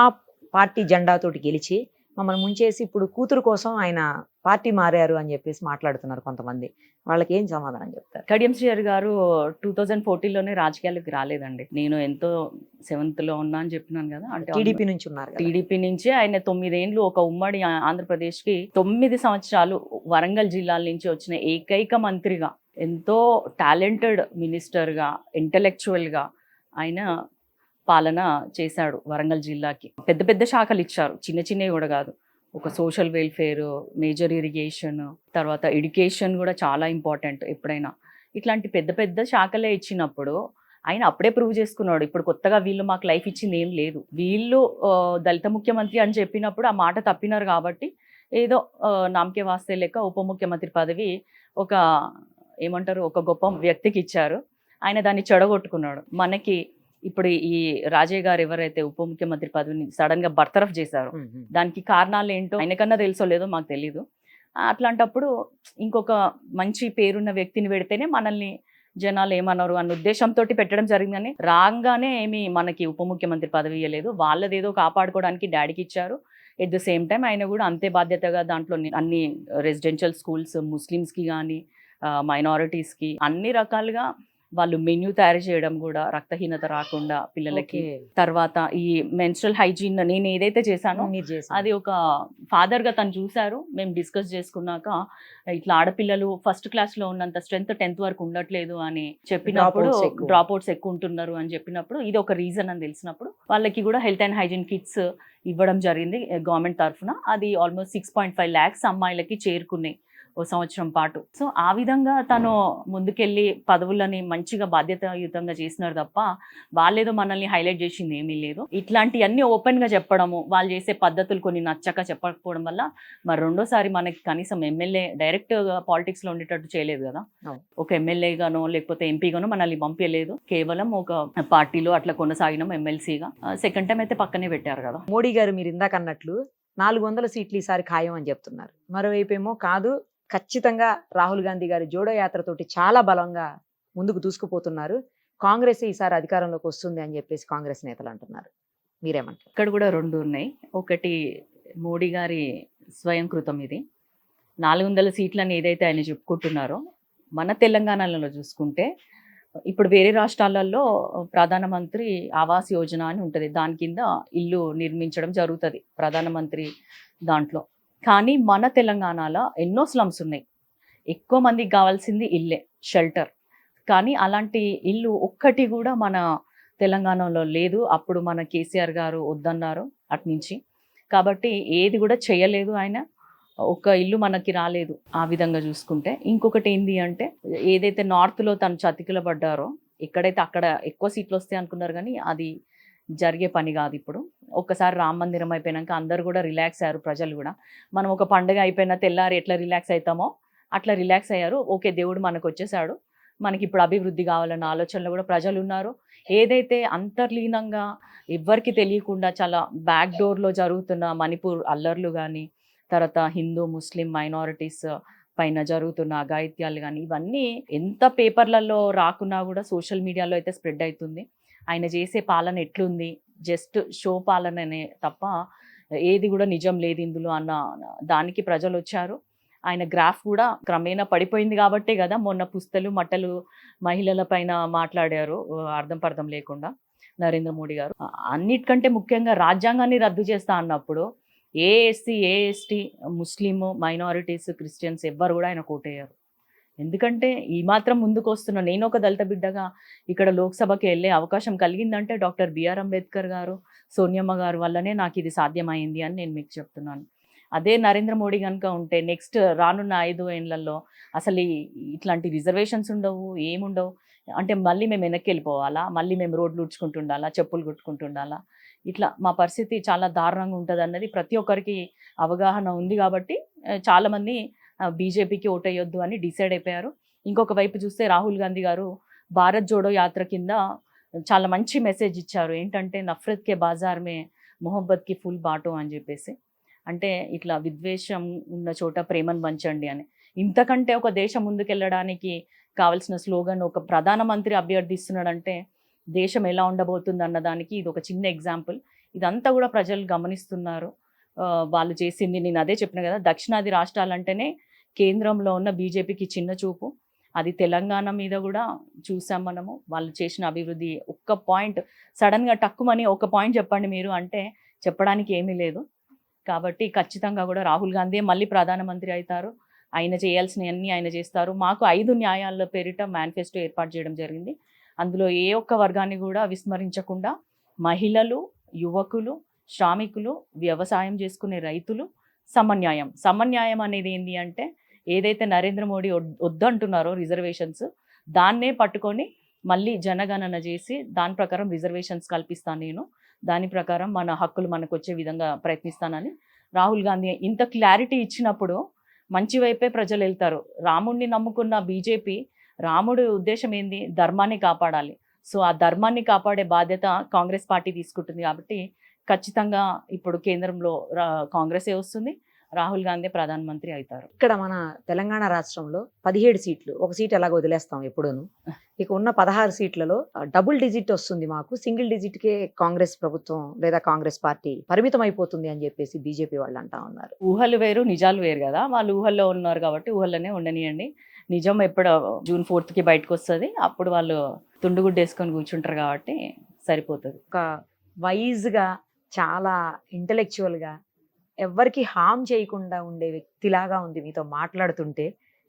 Speaker 1: పార్టీ జెండాతోటి గెలిచి మమ్మల్ని ముంచేసి ఇప్పుడు కూతురు కోసం ఆయన పార్టీ మారారు అని చెప్పేసి మాట్లాడుతున్నారు కొంతమంది. వాళ్ళకి ఏం సమాధానం చెప్తారు?
Speaker 2: కడియం శ్రీహరి గారు 2014లోనే రాజకీయాలకు రాలేదండి. నేను ఎంతో 7th లో ఉన్నా అని చెప్పినాను కదా. అంటే
Speaker 1: టీడీపీ నుంచి ఉన్నారు కదా.
Speaker 2: టీడీపీ నుంచి ఆయన 9 ఏళ్ళు ఒక ఉమ్మడి ఆంధ్రప్రదేశ్కి 9 సంవత్సరాలు వరంగల్ జిల్లాల నుంచి వచ్చిన ఏకైక మంత్రిగా, ఎంతో టాలెంటెడ్ మినిస్టర్గా, ఇంటలెక్చువల్గా ఆయన పాలన చేశాడు వరంగల్ జిల్లాకి. పెద్ద పెద్ద శాఖలు ఇచ్చారు, చిన్న చిన్నవి కూడా కాదు. ఒక సోషల్ వెల్ఫేర్, మేజర్ ఇరిగేషన్, తర్వాత ఎడ్యుకేషన్ కూడా చాలా ఇంపార్టెంట్. ఎప్పుడైనా ఇట్లాంటి పెద్ద పెద్ద శాఖలే ఇచ్చినప్పుడు ఆయన అప్పుడే ప్రూవ్ చేసుకున్నాడు. ఇప్పుడు కొత్తగా వీళ్ళు మాకు లైఫ్ ఇచ్చింది ఏం లేదు, వీళ్ళు దళిత ముఖ్యమంత్రి అని చెప్పినప్పుడు ఆ మాట తప్పినారు కాబట్టి ఏదో నామకే వాస్తే లెక్క ఉప ముఖ్యమంత్రి పదవి ఒక ఏమంటారు ఒక గొప్ప వ్యక్తికి ఇచ్చారు. ఆయన దాన్ని చెడగొట్టుకున్నాడు. మనకి ఇప్పుడు ఈ రాజయ్య గారు ఎవరైతే ఉప ముఖ్యమంత్రి పదవిని సడన్ గా బర్తరఫ్ చేశారు, దానికి కారణాలు ఏంటో ఆయనకన్నా తెలుసో లేదో మాకు తెలీదు. అట్లాంటప్పుడు ఇంకొక మంచి పేరున్న వ్యక్తిని పెడితేనే మనల్ని జనాలు ఏమన్నారు అన్న ఉద్దేశంతో పెట్టడం జరిగిందని, రాగానే ఏమి మనకి ఉప ముఖ్యమంత్రి పదవి ఇవ్వలేదు. వాళ్ళదేదో కాపాడుకోవడానికి డాడీకి ఇచ్చారు. ఎట్ ద సేమ్ టైం ఆయన కూడా అంతే బాధ్యతగా దాంట్లో అన్ని రెసిడెన్షియల్ స్కూల్స్ ముస్లిమ్స్కి కానీ మైనారిటీస్కి అన్ని రకాలుగా వాళ్ళు మెన్యూ తయారు చేయడం కూడా రక్తహీనత రాకుండా పిల్లలకి. తర్వాత ఈ మెన్స్ట్రల్ హైజీన్ నేను ఏదైతే చేశానో అది ఒక ఫాదర్గా తను చూశారు. మేము డిస్కస్ చేసుకున్నాక ఇట్లా ఆడపిల్లలు ఫస్ట్ క్లాస్లో ఉన్నంత స్ట్రెంత్ 10th వరకు ఉండట్లేదు అని చెప్పినప్పుడు, డ్రాప్ అవుట్స్ ఎక్కువ ఉంటున్నారు అని చెప్పినప్పుడు ఇది ఒక రీజన్ అని తెలిసినప్పుడు వాళ్ళకి కూడా హెల్త్ అండ్ హైజీన్ కిట్స్ ఇవ్వడం జరిగింది గవర్నమెంట్ తరఫున. అది ఆల్మోస్ట్ 6.5 lakhs అమ్మాయిలకి చేరుకున్నాయి ఓ సంవత్సరం పాటు. సో ఆ విధంగా తను ముందుకెళ్ళి పదవులని మంచిగా బాధ్యతాయుతంగా చేసినారు తప్ప వాళ్ళేదో మనల్ని హైలైట్ చేసింది ఏమీ లేదు. ఇట్లాంటివన్నీ ఓపెన్గా చెప్పడము, వాళ్ళు చేసే పద్ధతులు కొన్ని నచ్చక చెప్పకపోవడం వల్ల మరి రెండోసారి మనకి కనీసం ఎమ్మెల్యే డైరెక్ట్గా పాలిటిక్స్లో ఉండేటట్టు చేయలేదు కదా. ఒక ఎమ్మెల్యేగానో లేకపోతే ఎంపీగానో మనల్ని పంపించలేదు. కేవలం ఒక పార్టీలో అట్లా కొనసాగినాం ఎమ్మెల్సీగా. సెకండ్ టైం అయితే పక్కనే పెట్టారు కదా.
Speaker 1: మోడీ గారు మీరు ఇందాక అన్నట్లు 400 సీట్లు ఈసారి ఖాయం అని చెప్తున్నారు. మరోవైపు ఏమో కాదు, ఖచ్చితంగా రాహుల్ గాంధీ గారి జోడో యాత్రతోటి చాలా బలంగా ముందుకు దూసుకుపోతున్నారు, కాంగ్రెస్ ఈసారి అధికారంలోకి వస్తుంది అని చెప్పేసి కాంగ్రెస్ నేతలు అంటున్నారు. మీరేమంటారు?
Speaker 2: ఇక్కడ కూడా 2 ఉన్నాయి. ఒకటి మోడీ గారి స్వయం కృతం. ఇది 400 సీట్లని ఏదైతే ఆయన చెప్పుకుంటున్నారో, మన తెలంగాణలో చూసుకుంటే ఇప్పుడు వేరే రాష్ట్రాలలో ప్రధానమంత్రి ఆవాస్ యోజన అని ఉంటుంది. దాని కింద ఇల్లు నిర్మించడం జరుగుతుంది ప్రధానమంత్రి దాంట్లో. కానీ మన తెలంగాణలో ఎన్నో స్లమ్స్ ఉన్నాయి. ఎక్కువ మందికి కావాల్సింది ఇల్లే, షెల్టర్. కానీ అలాంటి ఇల్లు ఒక్కటి కూడా మన తెలంగాణలో లేదు. అప్పుడు మన కేసీఆర్ గారు వద్దన్నారు అట్నుంచి, కాబట్టి ఏది కూడా చేయలేదు ఆయన. ఒక్క ఇల్లు మనకి రాలేదు ఆ విధంగా చూసుకుంటే. ఇంకొకటి ఏంది అంటే, ఏదైతే నార్త్లో తను చతికిల పడ్డారో, ఎక్కడైతే అక్కడ ఎక్కువ సీట్లు వస్తాయి అనుకున్నారు, కానీ అది జరిగే పని కాదు. ఇప్పుడు ఒక్కసారి రామ మందిరం అయిపోయినాక అందరు కూడా రిలాక్స్ అయ్యారు. ప్రజలు కూడా మనం ఒక పండుగ అయిపోయిన తెల్లారి ఎట్లా రిలాక్స్ అవుతామో అట్లా రిలాక్స్ అయ్యారు. ఓకే, దేవుడు మనకు వచ్చేసాడు, మనకి ఇప్పుడు అభివృద్ధి కావాలన్న ఆలోచనలో కూడా ప్రజలు ఉన్నారు. ఏదైతే అంతర్లీనంగా ఎవ్వరికి తెలియకుండా చాలా బ్యాక్ డోర్లో జరుగుతున్న మణిపూర్ అల్లర్లు కానీ, తర్వాత హిందూ ముస్లిం మైనారిటీస్ పైన జరుగుతున్న అఘాయిత్యాలు కానీ ఇవన్నీ ఎంత పేపర్లలో రాకున్నా కూడా సోషల్ మీడియాలో అయితే స్ప్రెడ్ అవుతుంది. ఆయన చేసే పాలన ఎట్లుంది, జస్ట్ షో పాలననే తప్ప ఏది కూడా నిజం లేదు ఇందులో అన్న దానికి ప్రజలు వచ్చారు. ఆయన గ్రాఫ్ కూడా క్రమేణా పడిపోయింది కాబట్టే కదా మొన్న పుస్తలు మట్టలు మహిళల పైన మాట్లాడారు అర్థం పర్థం లేకుండా నరేంద్ర మోడీ గారు. అన్నిటికంటే ముఖ్యంగా రాజ్యాంగాన్ని రద్దు చేస్తా అన్నప్పుడు ఏ ఎస్సీ ఏ ఎస్టీ ముస్లిం మైనారిటీస్ క్రిస్టియన్స్ ఎవ్వరు కూడా ఆయన కోటయ్యారు. ఎందుకంటే ఈ మాత్రం ముందుకు వస్తున్న నేను ఒక దళిత బిడ్డగా ఇక్కడ లోక్సభకి వెళ్ళే అవకాశం కలిగిందంటే డాక్టర్ బిఆర్ అంబేద్కర్ గారు, సోనియమ్మ గారు వల్లనే నాకు ఇది సాధ్యమైంది అని నేను మీకు చెప్తున్నాను. అదే నరేంద్ర మోడీ కనుక ఉంటే నెక్స్ట్ రానున్న 5 ఏళ్లలో అసలు ఇట్లాంటి రిజర్వేషన్స్ ఉండవు, ఏముండవు. అంటే మళ్ళీ మేము వెనక్కి వెళ్ళిపోవాలా, మళ్ళీ మేము రోడ్లు ఉడ్చుకుంటుండాలా, చెప్పులు కుట్టుకుంటుండాలా, ఇట్లా మా పరిస్థితి చాలా దారుణంగా ఉంటుంది అన్నది ప్రతి ఒక్కరికి అవగాహన ఉంది. కాబట్టి చాలామంది బీజేపీకి ఓటేయొద్దు అని డిసైడ్ అయిపోయారు. ఇంకొక వైపు చూస్తే రాహుల్ గాంధీ గారు భారత్ జోడో యాత్ర కింద చాలా మంచి మెసేజ్ ఇచ్చారు. ఏంటంటే నఫ్రత్ కే బాజార్ మే మొహబ్బత్ కి ఫుల్ బాటో అని చెప్పేసి. అంటే ఇట్లా విద్వేషం ఉన్న చోట ప్రేమను పంచండి అని. ఇంతకంటే ఒక దేశం ముందుకెళ్ళడానికి కావాల్సిన స్లోగన్ ఒక ప్రధానమంత్రి అభ్యర్థిస్తున్నాడంటే దేశం ఎలా ఉండబోతుంది అన్నదానికి ఇది ఒక చిన్న ఎగ్జాంపుల్. ఇదంతా కూడా ప్రజలు గమనిస్తున్నారు. వాళ్ళు చేసింది నేను అదే చెప్పిన కదా, దక్షిణాది రాష్ట్రాలంటేనే కేంద్రంలో ఉన్న బీజేపీకి చిన్న చూపు. అది తెలంగాణ మీద కూడా చూసాం మనము. వాళ్ళు చేసిన అభివృద్ధి ఒక్క పాయింట్ సడన్గా టక్కుమని ఒక పాయింట్ చెప్పండి మీరు అంటే చెప్పడానికి ఏమీ లేదు. కాబట్టి ఖచ్చితంగా కూడా రాహుల్ గాంధీ మళ్ళీ ప్రధానమంత్రి అవుతారు. ఆయన చేయాల్సినవన్నీ ఆయన చేస్తారు. మాకు 5 న్యాయాల పేరిట మేనిఫెస్టో ఏర్పాటు చేయడం జరిగింది. అందులో ఏ ఒక్క వర్గాన్ని కూడా విస్మరించకుండా మహిళలు, యువకులు, శ్రామికులు, వ్యవసాయం చేసుకునే రైతులు, సమన్యాయం. సమన్యాయం అనేది ఏంటి అంటే ఏదైతే నరేంద్ర మోడీ వద్దంటున్నారో రిజర్వేషన్స్, దాన్నే పట్టుకొని మళ్ళీ జనగణన చేసి దాని ప్రకారం రిజర్వేషన్స్ కల్పిస్తాను నేను, దాని ప్రకారం మన హక్కులు మనకు వచ్చే విధంగా ప్రయత్నిస్తానని రాహుల్ గాంధీ ఇంత క్లారిటీ ఇచ్చినప్పుడు మంచి వైపే ప్రజలు వెళ్తారు. రాముడిని నమ్ముకున్న బీజేపీ రాముడి ఉద్దేశం ఏంది, ధర్మాన్ని కాపాడాలి. సో ఆ ధర్మాన్ని కాపాడే బాధ్యత కాంగ్రెస్ పార్టీ తీసుకుంటుంది. కాబట్టి ఖచ్చితంగా ఇప్పుడు కేంద్రంలో కాంగ్రెసే వస్తుంది, రాహుల్ గాంధీ ప్రధానమంత్రి అవుతారు.
Speaker 1: ఇక్కడ మన తెలంగాణ రాష్ట్రంలో 17 సీట్లు, ఒక సీట్ ఎలాగ వదిలేస్తాం ఎప్పుడూను. ఇక ఉన్న 16 సీట్లలో డబుల్ డిజిట్ వస్తుంది మాకు, సింగిల్ డిజిట్కే కాంగ్రెస్ ప్రభుత్వం లేదా కాంగ్రెస్ పార్టీ పరిమితం అయిపోతుంది అని చెప్పేసి బీజేపీ వాళ్ళు అంటా ఉన్నారు.
Speaker 2: ఊహలు వేరు నిజాలు వేరు కదా, వాళ్ళు ఊహల్లో ఉన్నారు కాబట్టి ఊహల్లోనే ఉండనియండి. నిజం ఎప్పుడు జూన్ 4కి బయటకు వస్తుంది, అప్పుడు వాళ్ళు తుండుగుడ్డు వేసుకొని కూర్చుంటారు కాబట్టి సరిపోతుంది.
Speaker 1: ఒక వైజ్గా చాలా ఇంటలెక్చువల్గా ఎవరికి హామ్ చేయకుండా ఉండే వ్యక్తిలాగా ఉంది మీతో మాట్లాడుతుంటే.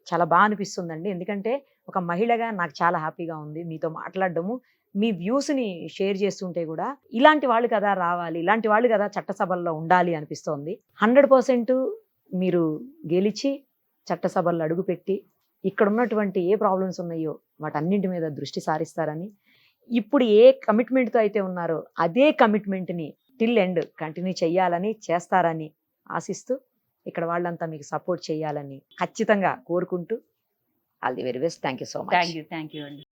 Speaker 1: చాలా బాగా అనిపిస్తుందండి. ఎందుకంటే ఒక మహిళగా నాకు చాలా హ్యాపీగా ఉంది మీతో మాట్లాడడము. మీ వ్యూస్ని షేర్ చేస్తుంటే కూడా ఇలాంటి వాళ్ళు కదా రావాలి, ఇలాంటి వాళ్ళు కదా చట్టసభల్లో ఉండాలి అనిపిస్తోంది. 100% మీరు గెలిచి చట్టసభల్లో అడుగుపెట్టి ఇక్కడ ఉన్నటువంటి ఏ ప్రాబ్లమ్స్ ఉన్నాయో వాటన్నింటి మీద దృష్టి సారిస్తారని, ఇప్పుడు ఏ కమిట్మెంట్తో అయితే ఉన్నారో అదే కమిట్మెంట్ని టిల్ ఎండ్ కంటిన్యూ చేయాలని, చేస్తారని ఆశిస్తూ ఇక్కడ వాళ్ళంతా మీకు సపోర్ట్ చేయాలని ఖచ్చితంగా కోరుకుంటూ all the very best. Thank you so much.
Speaker 2: Thank you అండి.